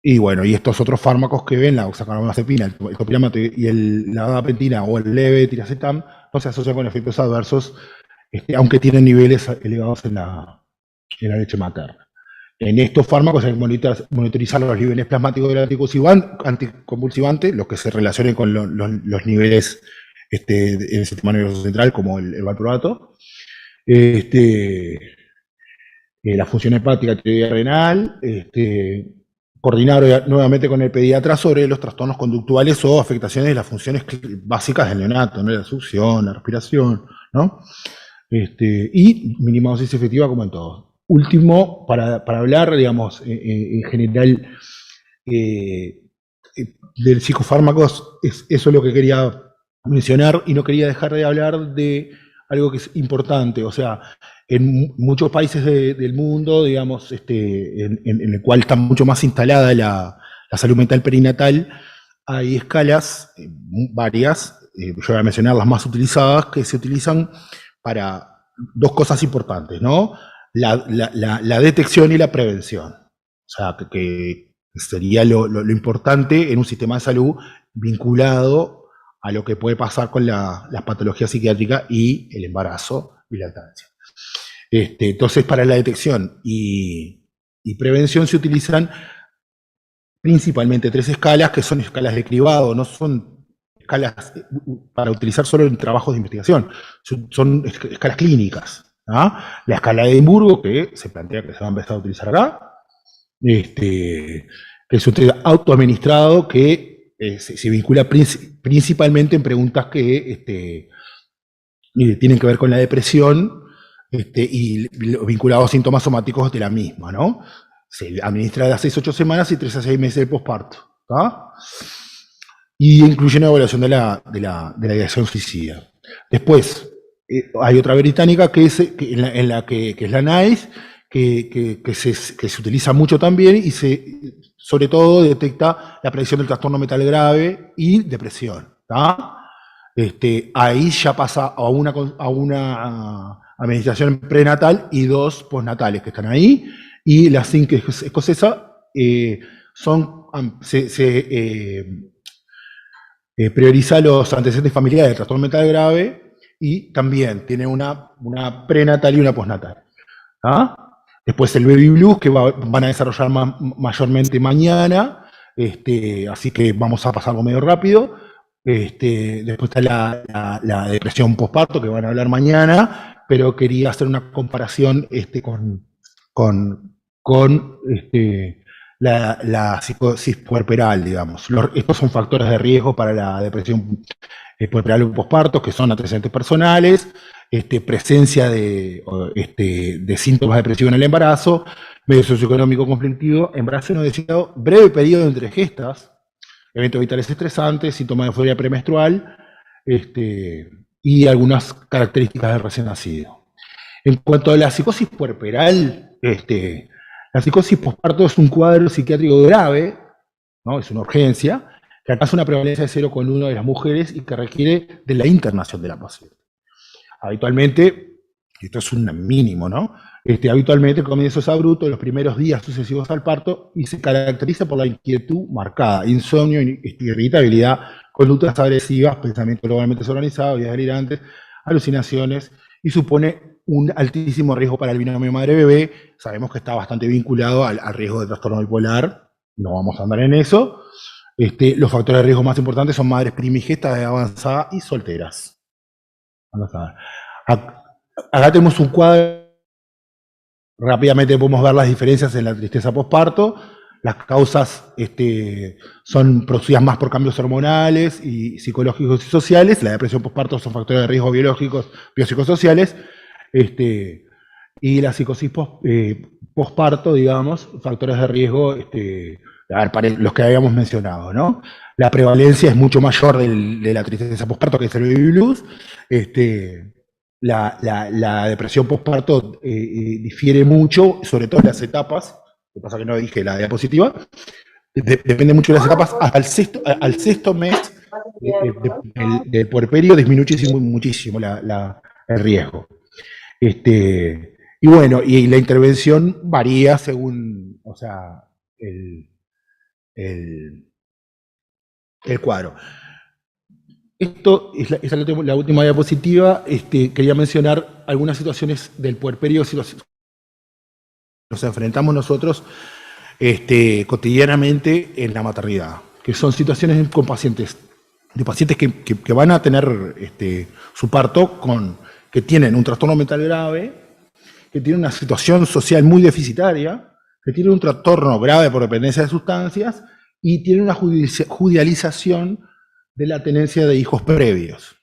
Y bueno, y estos otros fármacos que ven, la oxacarbamazepina, el topiramato y la gabapentina o el leve tiracetam, no se asocian con efectos adversos, aunque tienen niveles elevados en la leche materna. En estos fármacos hay que monitorizar los niveles plasmáticos del anticonvulsivante, los que se relacionen con los niveles del sistema nervioso central, como el valproato, la función hepática, tiroidea renal, coordinar nuevamente con el pediatra sobre los trastornos conductuales o afectaciones de las funciones básicas del neonato, ¿no? La succión, la respiración, ¿no? Y mínima dosis efectiva como en todo. Último, para hablar, digamos, en general de psicofármacos, eso es lo que quería mencionar y no quería dejar de hablar de algo que es importante, o sea, en muchos países del mundo, digamos, en el cual está mucho más instalada la salud mental perinatal, hay escalas, varias, yo voy a mencionar las más utilizadas, que se utilizan para dos cosas importantes, ¿no? La detección y la prevención. O sea, que sería lo importante en un sistema de salud vinculado a lo que puede pasar con la patología psiquiátrica y el embarazo y lactancia. Entonces, para la detección y prevención se utilizan principalmente 3 escalas, que son escalas de cribado, no son escalas para utilizar solo en trabajos de investigación, son escalas clínicas. ¿Ah? La escala de Edimburgo, que se plantea que se va a empezar a utilizar acá, que es un test autoadministrado que se vincula principalmente en preguntas que tienen que ver con la depresión y vinculados a síntomas somáticos de la misma, ¿no? Se administra de 6 a 8 semanas y 3 a 6 meses de posparto, ¿tá? Y incluye una evaluación de la ideación suicida. Después, hay otra británica que es la NICE, que se utiliza mucho también y sobre todo detecta la predicción del trastorno mental grave y depresión, ¿tá? Ahí ya pasa a una administración prenatal y 2 postnatales que están ahí, y la CINC escocesa prioriza los antecedentes familiares del trastorno mental grave y también tiene una prenatal y una postnatal. ¿Ah? Después el Baby Blues, que van a desarrollar mayormente mañana, así que vamos a pasarlo medio rápido. Después está la depresión postparto, que van a hablar mañana, pero quería hacer una comparación con la psicosis puerperal, digamos. Estos son factores de riesgo para la depresión puerperal o postparto, que son antecedentes personales, presencia de síntomas depresivos en el embarazo, medio socioeconómico conflictivo, embarazo no deseado, breve periodo entre gestas, eventos vitales estresantes, síntomas de euforia premenstrual, y algunas características del recién nacido. En cuanto a la psicosis puerperal, la psicosis posparto es un cuadro psiquiátrico grave, ¿no? Es una urgencia, que alcanza una prevalencia de 0,1 de las mujeres y que requiere de la internación de la paciente. Habitualmente, esto es un mínimo, ¿no? Habitualmente el comienzo es abrupto en los primeros días sucesivos al parto y se caracteriza por la inquietud marcada, insomnio, irritabilidad, conductas agresivas, pensamientos globalmente desorganizados, ideas delirantes, alucinaciones, y supone un altísimo riesgo para el binomio madre-bebé. Sabemos que está bastante vinculado al riesgo de trastorno bipolar, no vamos a andar en eso. Los factores de riesgo más importantes son madres primigestas, de avanzada y solteras. Acá tenemos un cuadro. Rápidamente podemos ver las diferencias en la tristeza posparto. Las causas son producidas más por cambios hormonales y psicológicos y sociales. La depresión posparto son factores de riesgo biológicos, biopsicosociales. Y la psicosis posparto, digamos, factores de riesgo, los que habíamos mencionado, ¿no? La prevalencia es mucho mayor de la tristeza posparto, que es el baby blues. La depresión posparto difiere mucho, sobre todo en las etapas, lo que pasa que no dije la diapositiva, depende mucho de las etapas, al sexto mes del puerperio disminuye muchísimo el riesgo. Y bueno, y la intervención varía según, o sea, el cuadro. Esto es la última diapositiva. Quería mencionar algunas situaciones del puerperio nos enfrentamos nosotros cotidianamente en la maternidad, que son situaciones con pacientes, de pacientes que van a tener su parto que tienen un trastorno mental grave, que tienen una situación social muy deficitaria, que tienen un trastorno grave por dependencia de sustancias y tienen una judicialización de la tenencia de hijos previos.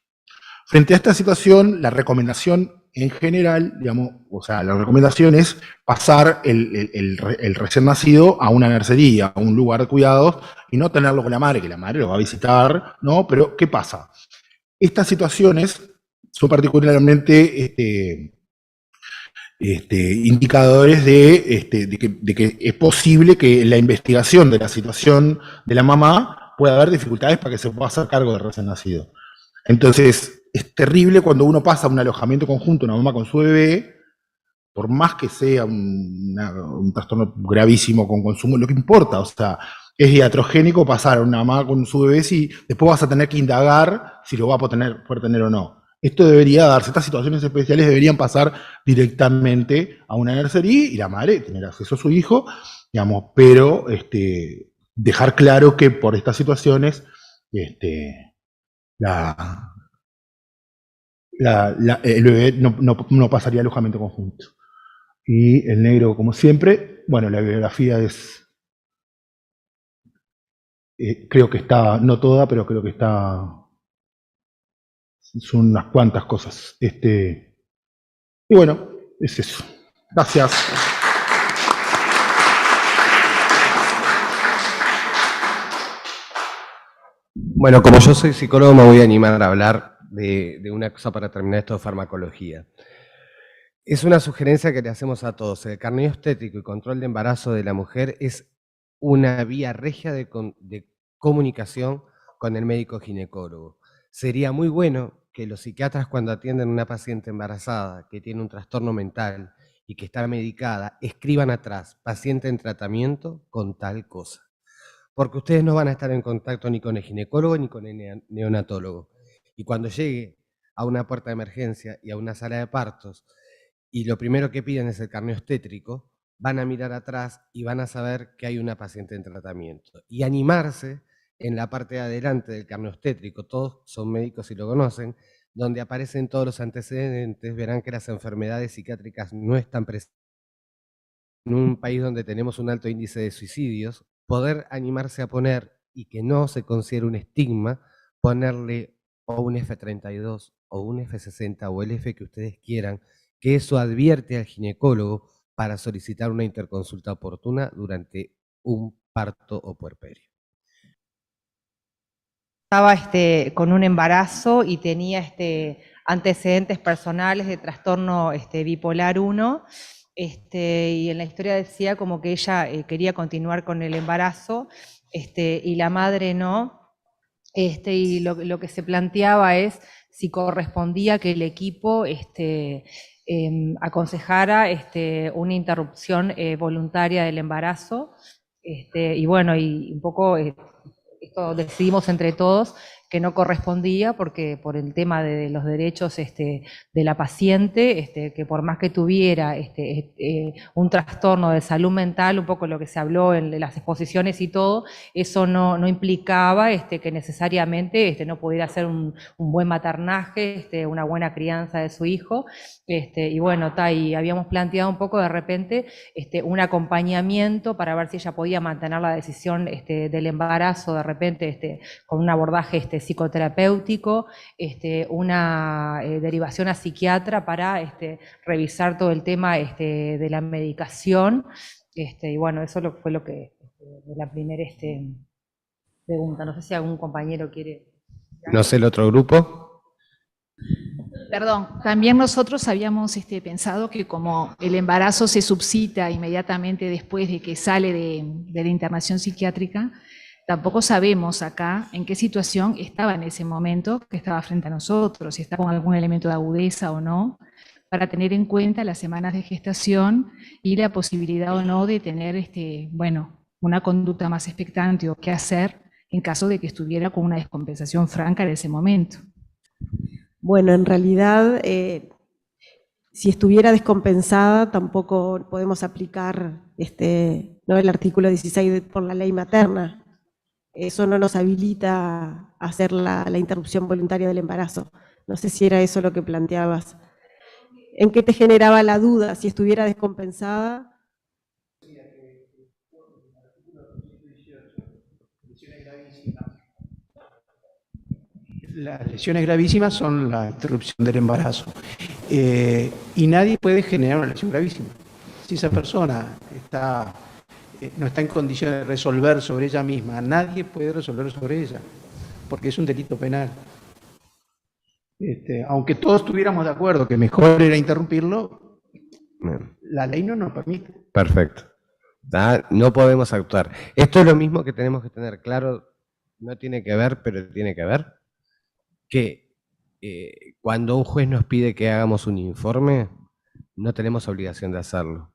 Frente a esta situación, la recomendación en general, digamos, o sea, la recomendación es pasar el recién nacido a una nursería, a un lugar de cuidados, y no tenerlo con la madre, que la madre lo va a visitar, ¿no? Pero, ¿qué pasa? Estas situaciones son particularmente indicadores de que es posible que en la investigación de la situación de la mamá pueda haber dificultades para que se pueda hacer cargo del recién nacido. Entonces, es terrible cuando uno pasa a un alojamiento conjunto, una mamá con su bebé, por más que sea un trastorno gravísimo con consumo, lo que importa, o sea, es iatrogénico pasar a una mamá con su bebé si después vas a tener que indagar si lo va a poder tener o no. Esto debería darse, estas situaciones especiales deberían pasar directamente a una nursería y la madre tener acceso a su hijo, digamos, pero dejar claro que por estas situaciones el bebé no pasaría alojamiento conjunto. Y el negro, como siempre, bueno, la bibliografía es, creo que está, no toda, pero creo que está, son unas cuantas cosas. Y bueno, es eso. Gracias. Bueno, como yo soy psicólogo, me voy a animar a hablar de una cosa para terminar esto de farmacología. Es una sugerencia que le hacemos a todos. El carnet obstétrico y control de embarazo de la mujer es una vía regia de comunicación con el médico ginecólogo. Sería muy bueno que los psiquiatras, cuando atienden a una paciente embarazada que tiene un trastorno mental y que está medicada, escriban atrás, paciente en tratamiento con tal cosa. Porque ustedes no van a estar en contacto ni con el ginecólogo ni con el neonatólogo. Y cuando llegue a una puerta de emergencia y a una sala de partos, y lo primero que piden es el carnet obstétrico, van a mirar atrás y van a saber que hay una paciente en tratamiento. Y animarse en la parte de adelante del carnet obstétrico, todos son médicos y lo conocen, donde aparecen todos los antecedentes, verán que las enfermedades psiquiátricas no están presentes. En un país donde tenemos un alto índice de suicidios, poder animarse a poner, y que no se considere un estigma, ponerle o un F32 o un F60 o el F que ustedes quieran, que eso advierte al ginecólogo para solicitar una interconsulta oportuna durante un parto o puerperio. Estaba con un embarazo y tenía antecedentes personales de trastorno bipolar 1, y en la historia decía como que ella quería continuar con el embarazo, y la madre no, y lo que se planteaba es si correspondía que el equipo aconsejara una interrupción voluntaria del embarazo, y bueno, y un poco esto decidimos entre todos que no correspondía porque por el tema de los derechos de la paciente, que por más que tuviera un trastorno de salud mental, un poco lo que se habló en las exposiciones y todo, eso no implicaba que necesariamente no pudiera hacer un buen maternaje, una buena crianza de su hijo, y bueno, y habíamos planteado un poco de repente un acompañamiento para ver si ella podía mantener la decisión del embarazo de repente con un abordaje psicoterapéutico, una derivación a psiquiatra para revisar todo el tema de la medicación, y bueno, eso fue lo que de la primera pregunta. No sé si algún compañero quiere. No sé, el otro grupo. Perdón, también nosotros habíamos pensado que como el embarazo se subsita inmediatamente después de que sale de la internación psiquiátrica, tampoco sabemos acá en qué situación estaba en ese momento que estaba frente a nosotros, si estaba con algún elemento de agudeza o no, para tener en cuenta las semanas de gestación y la posibilidad o no de tener una conducta más expectante o qué hacer en caso de que estuviera con una descompensación franca en ese momento. Bueno, en realidad si estuviera descompensada, tampoco podemos aplicar ¿no? el artículo 16 por la ley materna. Eso no nos habilita a hacer la interrupción voluntaria del embarazo. No sé si era eso lo que planteabas. ¿En qué te generaba la duda? Si estuviera descompensada. Las lesiones gravísimas son la interrupción del embarazo. Y nadie puede generar una lesión gravísima. Si esa persona no está en condiciones de resolver sobre ella misma, nadie puede resolver sobre ella, porque es un delito penal. Aunque todos estuviéramos de acuerdo que mejor era interrumpirlo, la ley no nos permite. Perfecto. No podemos actuar. Esto es lo mismo que tenemos que tener claro, no tiene que ver, pero tiene que ver, que cuando un juez nos pide que hagamos un informe, no tenemos obligación de hacerlo.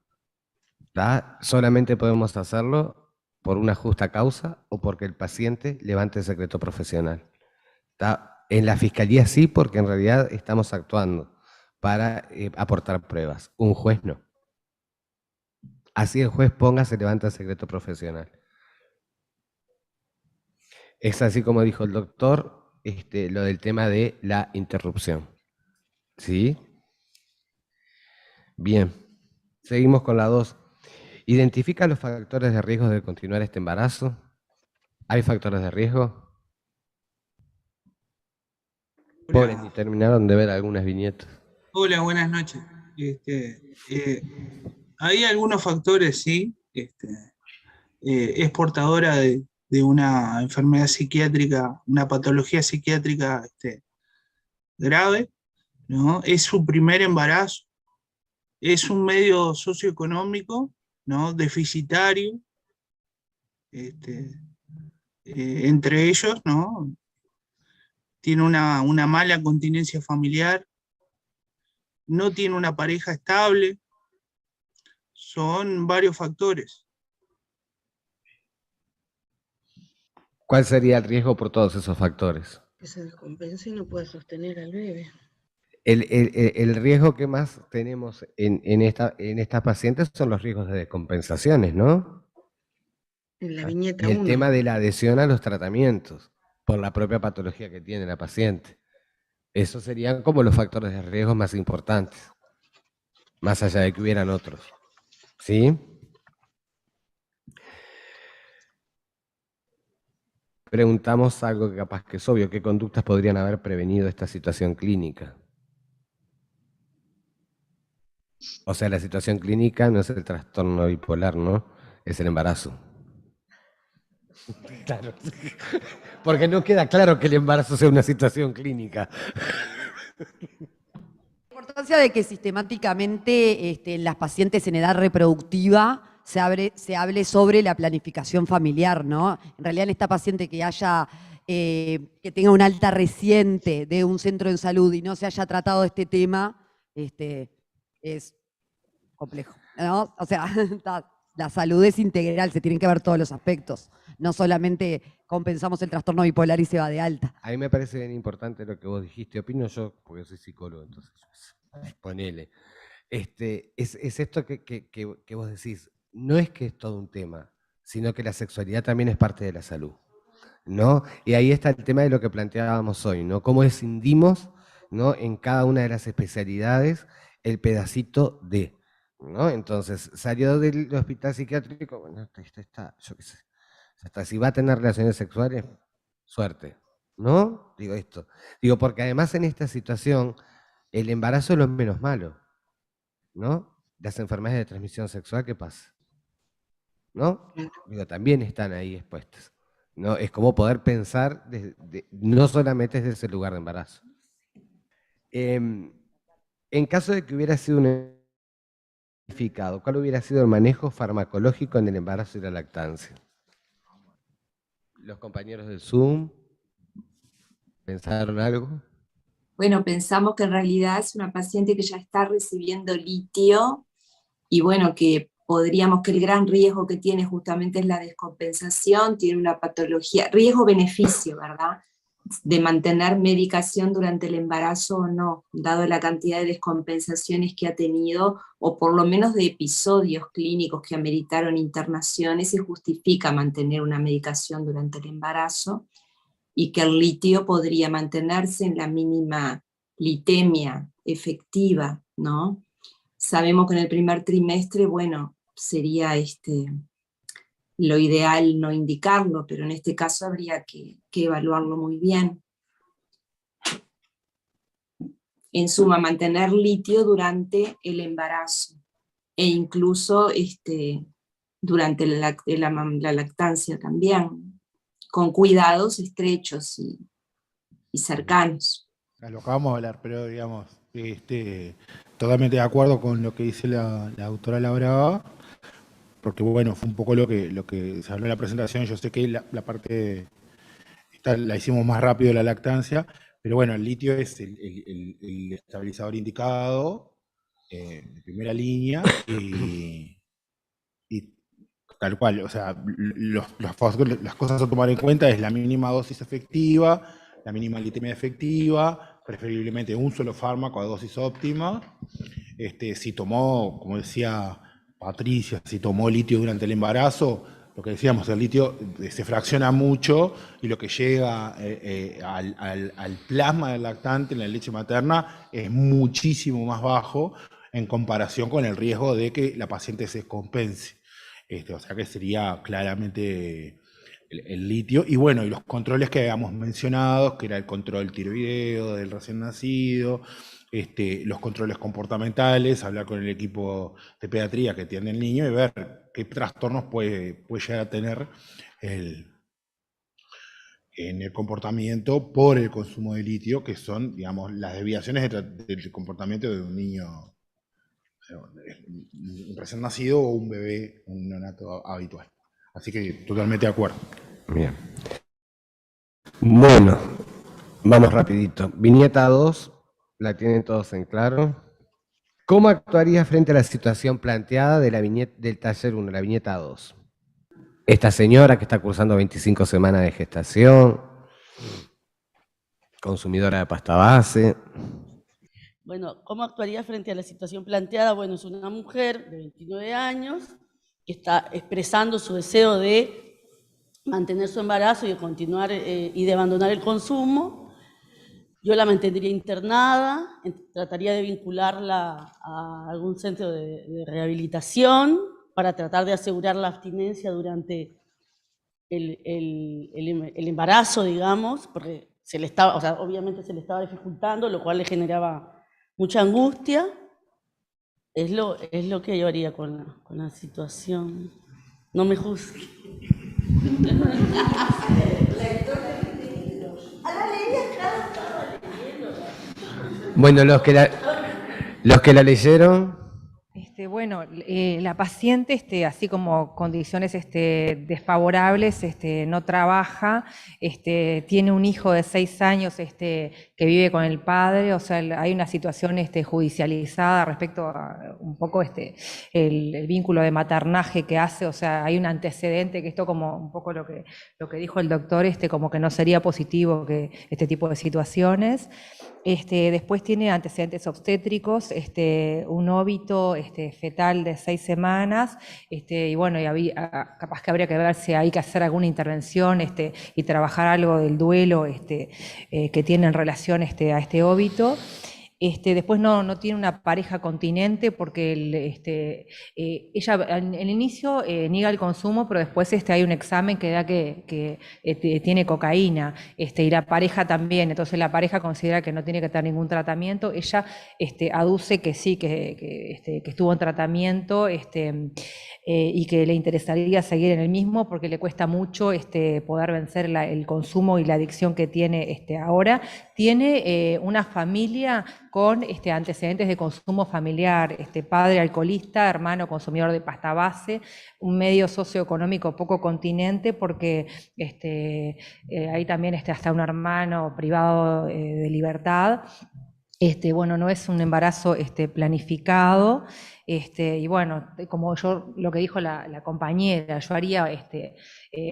Solamente podemos hacerlo por una justa causa o porque el paciente levante el secreto profesional. En la fiscalía sí, porque en realidad estamos actuando para aportar pruebas. Un juez no. Así el juez se levanta el secreto profesional. Es así como dijo el doctor, lo del tema de la interrupción. ¿Sí? Bien. Seguimos con la 2. ¿Identifica los factores de riesgo de continuar este embarazo? ¿Hay factores de riesgo? Pobres, ni terminaron de ver algunas viñetas. Hola, buenas noches. Hay algunos factores, sí. Es portadora de una enfermedad psiquiátrica, una patología psiquiátrica grave, ¿no? Es su primer embarazo. Es un medio socioeconómico, ¿no? Deficitario. Entre ellos, ¿no? Tiene una mala continencia familiar, no tiene una pareja estable, son varios factores. ¿Cuál sería el riesgo por todos esos factores? Que se descompense y no pueda sostener al bebé. El riesgo que más tenemos en estas pacientes son los riesgos de descompensaciones, ¿no? En la viñeta Y el 1. tema de la adhesión a los tratamientos, por la propia patología que tiene la paciente. Esos serían como los factores de riesgo más importantes, más allá de que hubieran otros. ¿Sí? Preguntamos algo que capaz que es obvio, ¿qué conductas podrían haber prevenido esta situación clínica? O sea, la situación clínica no es el trastorno bipolar, ¿no? Es el embarazo. Claro. Porque no queda claro que el embarazo sea una situación clínica. La importancia de que sistemáticamente en las pacientes en edad reproductiva se hable sobre la planificación familiar, ¿no? En realidad en esta paciente que tenga una alta reciente de un centro de salud y no se haya tratado este tema, es complejo, ¿no? O sea, la salud es integral, se tienen que ver todos los aspectos. No solamente compensamos el trastorno bipolar y se va de alta. A mí me parece bien importante lo que vos dijiste. Opino yo, porque soy psicólogo, entonces ponele. Es esto que vos decís. No es que es todo un tema, sino que la sexualidad también es parte de la salud, ¿no? Y ahí está el tema de lo que planteábamos hoy, ¿no? Cómo escindimos, ¿no? En cada una de las especialidades el pedacito de, ¿no? Entonces, salió del hospital psiquiátrico, bueno, está, yo qué sé, hasta si va a tener relaciones sexuales, suerte, ¿no? Digo esto. Digo, porque además en esta situación, el embarazo es lo menos malo, ¿no? Las enfermedades de transmisión sexual, ¿qué pasa? ¿No? Digo, también están ahí expuestas, ¿no? Es como poder pensar, no solamente desde ese lugar de embarazo. En caso de que hubiera sido un identificado, ¿cuál hubiera sido el manejo farmacológico en el embarazo y la lactancia? ¿Los compañeros del Zoom pensaron algo? Bueno, pensamos que en realidad es una paciente que ya está recibiendo litio y bueno, que el gran riesgo que tiene justamente es la descompensación, tiene una patología, riesgo-beneficio, ¿verdad? de mantener medicación durante el embarazo o no, dado la cantidad de descompensaciones que ha tenido, o por lo menos de episodios clínicos que ameritaron internaciones, se justifica mantener una medicación durante el embarazo, y que el litio podría mantenerse en la mínima litemia efectiva, ¿no? Sabemos que en el primer trimestre, bueno, sería lo ideal no indicarlo, pero en este caso habría que evaluarlo muy bien. En suma, mantener litio durante el embarazo e incluso durante la lactancia también, con cuidados estrechos y cercanos. A lo acabamos de hablar, pero digamos, totalmente de acuerdo con lo que dice la doctora Labrada, porque bueno, fue un poco lo que se habló en la presentación. Yo sé que la parte esta la hicimos más rápido de la lactancia, pero bueno, el litio es el estabilizador indicado de primera línea y tal cual, o sea, las cosas a tomar en cuenta es la mínima dosis efectiva, la mínima litemia efectiva, preferiblemente un solo fármaco a dosis óptima. Si tomó, como decía Patricia, si tomó litio durante el embarazo, lo que decíamos, el litio se fracciona mucho y lo que llega al plasma del lactante en la leche materna es muchísimo más bajo en comparación con el riesgo de que la paciente se descompense. O sea que sería claramente el litio. Y bueno, y los controles que habíamos mencionado, que era el control tiroideo del recién nacido, los controles comportamentales, hablar con el equipo de pediatría que atiende al niño y ver qué trastornos puede llegar a tener en el comportamiento por el consumo de litio, que son, digamos, las desviaciones del comportamiento de un niño un recién nacido o un bebé, un neonato habitual. Así que totalmente de acuerdo. Bien. Bueno, vamos rapidito. Viñeta 2, la tienen todos en claro. ¿Cómo actuaría frente a la situación planteada de del taller 1, la viñeta 2? Esta señora que está cursando 25 semanas de gestación, consumidora de pasta base. Bueno, ¿cómo actuaría frente a la situación planteada? Bueno, es una mujer de 29 años que está expresando su deseo de mantener su embarazo y de continuar y de abandonar el consumo. Yo la mantendría internada, trataría de vincularla a algún centro de rehabilitación para tratar de asegurar la abstinencia durante el embarazo, digamos, porque obviamente se le estaba dificultando, lo cual le generaba mucha angustia. Es lo que yo haría con la situación. No me juzgue. Bueno, los que la leyeron. Bueno, la paciente, así como condiciones desfavorables, no trabaja, tiene un hijo de 6 años que vive con el padre, o sea, hay una situación judicializada respecto a un poco el vínculo de maternaje que hace, o sea, hay un antecedente que esto como un poco lo que dijo el doctor, como que no sería positivo que este tipo de situaciones. Después tiene antecedentes obstétricos, un óbito fetal de 6 semanas, y bueno, capaz que habría que ver si hay que hacer alguna intervención y trabajar algo del duelo que tiene en relación a este óbito. Después no tiene una pareja continente porque ella en el inicio niega el consumo, pero después hay un examen que da que tiene cocaína, y la pareja también, entonces la pareja considera que no tiene que tener ningún tratamiento. Ella aduce que sí, que estuvo en tratamiento y que le interesaría seguir en el mismo porque le cuesta mucho poder vencer el consumo y la adicción que tiene ahora. Tiene una familia con antecedentes de consumo familiar, padre alcoholista, hermano consumidor de pasta base, un medio socioeconómico poco continente porque hay también hasta un hermano privado de libertad. Bueno, no es un embarazo planificado, y bueno, como yo lo que dijo la compañera, yo haría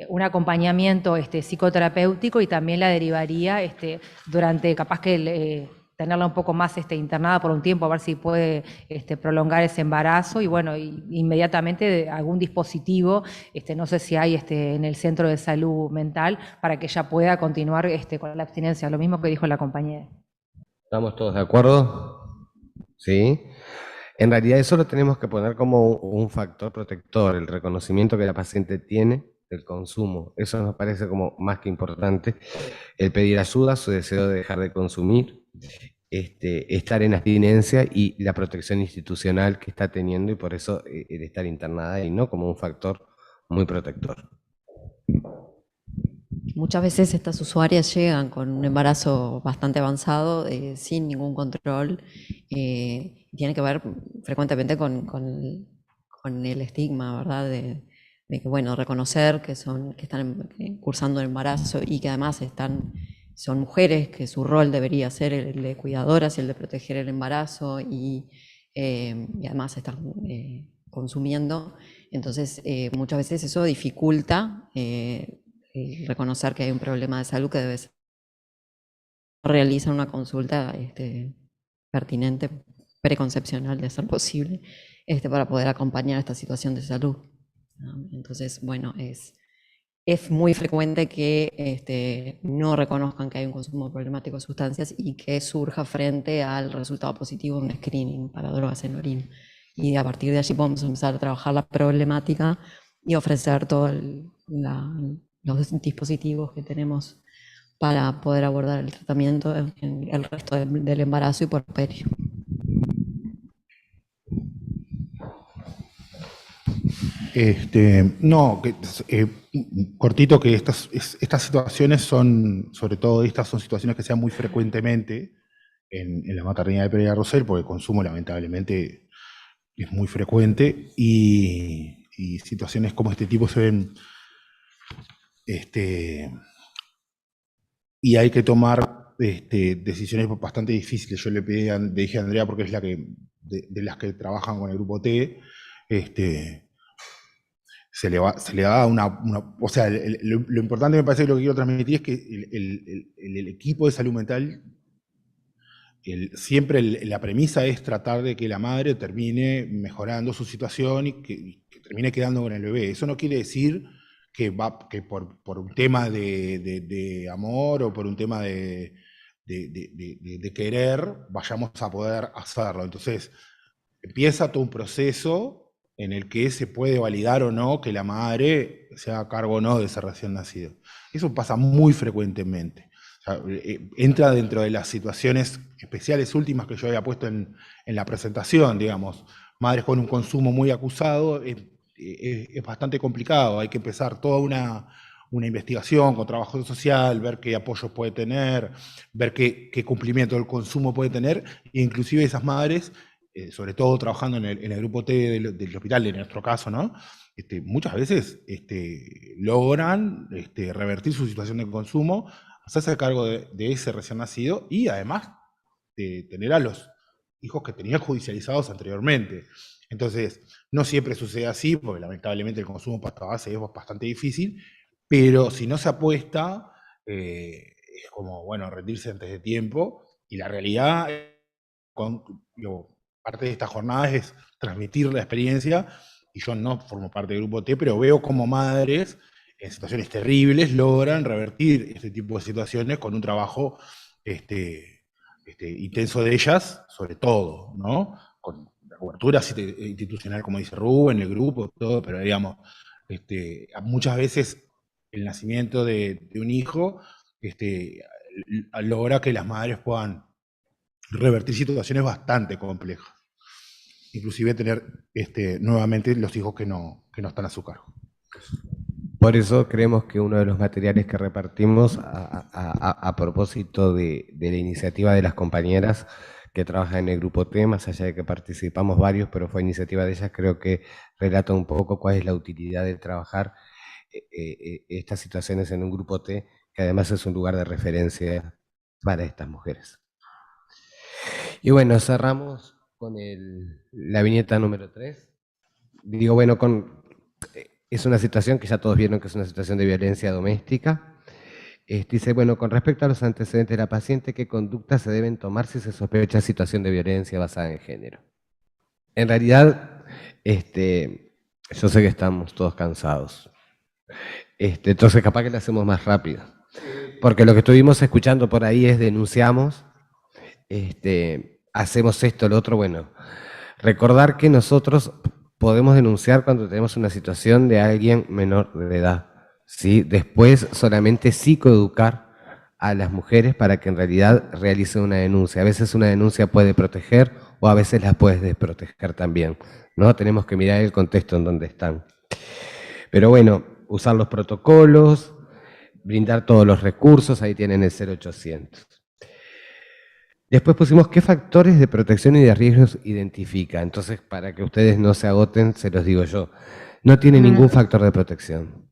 un acompañamiento psicoterapéutico y también la derivaría durante, capaz que tenerla un poco más internada por un tiempo, a ver si puede prolongar ese embarazo, y bueno, inmediatamente algún dispositivo, no sé si hay en el centro de salud mental, para que ella pueda continuar con la abstinencia, lo mismo que dijo la compañera. ¿Estamos todos de acuerdo? ¿Sí? En realidad eso lo tenemos que poner como un factor protector, el reconocimiento que la paciente tiene del consumo. Eso nos parece como más que importante. El pedir ayuda, su deseo de dejar de consumir, estar en abstinencia y la protección institucional que está teniendo, y por eso el estar internada y no como un factor muy protector. Muchas veces estas usuarias llegan con un embarazo bastante avanzado, sin ningún control, tiene que ver frecuentemente con el estigma, ¿verdad? De que, bueno, reconocer que están cursando el embarazo y que además son mujeres, que su rol debería ser el de cuidadoras y el de proteger el embarazo, y además están consumiendo. Entonces, muchas veces eso dificulta reconocer que hay un problema de salud que debe ser. Realizan una consulta pertinente, preconcepcional, de ser posible, para poder acompañar esta situación de salud. Entonces, bueno, es muy frecuente que no reconozcan que hay un consumo problemático de sustancias y que surja frente al resultado positivo de un screening para drogas en orina. Y a partir de allí podemos empezar a trabajar la problemática y ofrecer todos los dispositivos que tenemos para poder abordar el tratamiento en el resto del embarazo y puerperio. No, cortito, que estas situaciones son, sobre todo estas son situaciones que se dan muy frecuentemente en la maternidad de Pereira Rosell, porque el consumo lamentablemente es muy frecuente, y situaciones como este tipo se ven, y hay que tomar decisiones bastante difíciles. Yo le dije a Andrea, porque es la que de las que trabajan con el grupo T, se le da o sea, lo importante, me parece, que lo que quiero transmitir es que el equipo de salud mental, siempre la premisa es tratar de que la madre termine mejorando su situación y que termine quedando con el bebé. Eso no quiere decir que por un tema de amor o por un tema de querer vayamos a poder hacerlo. Entonces, empieza todo un proceso en el que se puede validar o no que la madre se haga cargo o no de ese recién nacido. Eso pasa muy frecuentemente. O sea, entra dentro de las situaciones especiales últimas que yo había puesto en la presentación, digamos. Madres con un consumo muy acusado, es bastante complicado. Hay que empezar toda una investigación con trabajo social, ver qué apoyo puede tener, ver qué cumplimiento del consumo puede tener, e inclusive esas madres, sobre todo trabajando en el grupo T del hospital, en nuestro caso, ¿no? Muchas veces logran revertir su situación de consumo, hacerse cargo de ese recién nacido y además de tener a los hijos que tenían judicializados anteriormente. Entonces, no siempre sucede así, porque lamentablemente el consumo pasta base es bastante difícil, pero si no se apuesta, es como, bueno, rendirse antes de tiempo, y la realidad, parte de esta jornada es transmitir la experiencia, y yo no formo parte del grupo T, pero veo cómo madres en situaciones terribles logran revertir este tipo de situaciones con un trabajo intenso de ellas, sobre todo, ¿no? Con la cobertura institucional, como dice Rubén, el grupo, todo, pero digamos, muchas veces el nacimiento de un hijo logra que las madres puedan revertir situaciones bastante complejas, inclusive tener nuevamente los hijos que no están a su cargo. Por eso creemos que uno de los materiales que repartimos a propósito de la iniciativa de las compañeras que trabajan en el grupo T, más allá de que participamos varios, pero fue iniciativa de ellas, creo que relata un poco cuál es la utilidad de trabajar estas situaciones en un grupo T, que además es un lugar de referencia para estas mujeres. Y bueno, cerramos con la viñeta número 3. Digo, bueno, es una situación que ya todos vieron que es una situación de violencia doméstica. Dice, bueno, con respecto a los antecedentes de la paciente, ¿qué conductas se deben tomar si se sospecha situación de violencia basada en género? En realidad, yo sé que estamos todos cansados. Entonces capaz que lo hacemos más rápido. Porque lo que estuvimos escuchando por ahí es denunciamos, hacemos esto, lo otro. Bueno, recordar que nosotros podemos denunciar cuando tenemos una situación de alguien menor de edad, ¿sí? Después solamente psicoeducar a las mujeres para que en realidad realicen una denuncia. A veces una denuncia puede proteger o a veces la puede desproteger también, ¿no? Tenemos que mirar el contexto en donde están. Pero bueno, usar los protocolos, brindar todos los recursos, ahí tienen el 0800. Después pusimos qué factores de protección y de riesgos identifica. Entonces, para que ustedes no se agoten, se los digo yo. No tiene ningún factor de protección.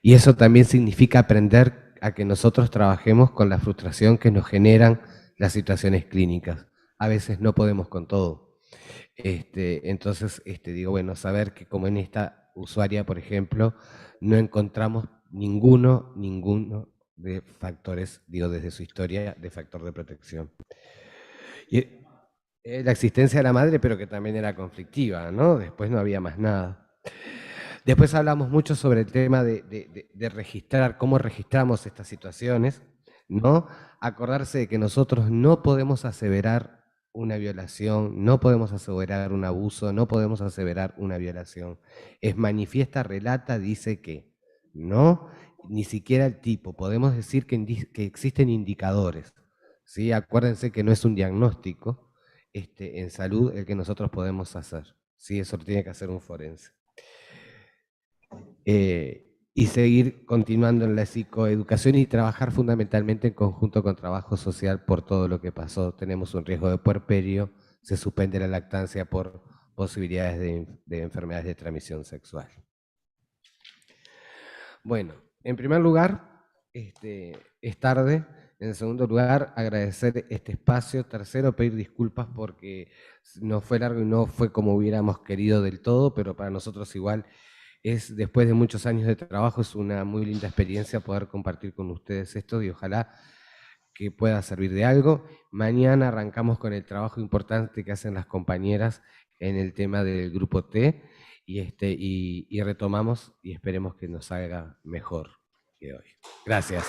Y eso también significa aprender a que nosotros trabajemos con la frustración que nos generan las situaciones clínicas. A veces no podemos con todo. Entonces, digo, bueno, saber que como en esta usuaria, por ejemplo, no encontramos ninguno de factores, digo, desde su historia, de factor de protección. Y la existencia de la madre, pero que también era conflictiva, ¿no? Después no había más nada. Después hablamos mucho sobre el tema de registrar, cómo registramos estas situaciones, ¿no? Acordarse de que nosotros no podemos aseverar una violación, no podemos aseverar un abuso, no podemos aseverar una violación. Es manifiesta, relata, dice que, ¿no? Ni siquiera el tipo. Podemos decir que existen indicadores, ¿sí? Acuérdense que no es un diagnóstico en salud el que nosotros podemos hacer, ¿sí? Eso lo tiene que hacer un forense. Y seguir continuando en la psicoeducación y trabajar fundamentalmente en conjunto con trabajo social por todo lo que pasó. Tenemos un riesgo de puerperio, se suspende la lactancia por posibilidades de enfermedades de transmisión sexual. Bueno, en primer lugar, es tarde. En segundo lugar, agradecer este espacio. Tercero, pedir disculpas porque no fue largo y no fue como hubiéramos querido del todo, pero para nosotros igual después de muchos años de trabajo, es una muy linda experiencia poder compartir con ustedes esto y ojalá que pueda servir de algo. Mañana arrancamos con el trabajo importante que hacen las compañeras en el tema del grupo T y retomamos y esperemos que nos salga mejor que hoy. Gracias.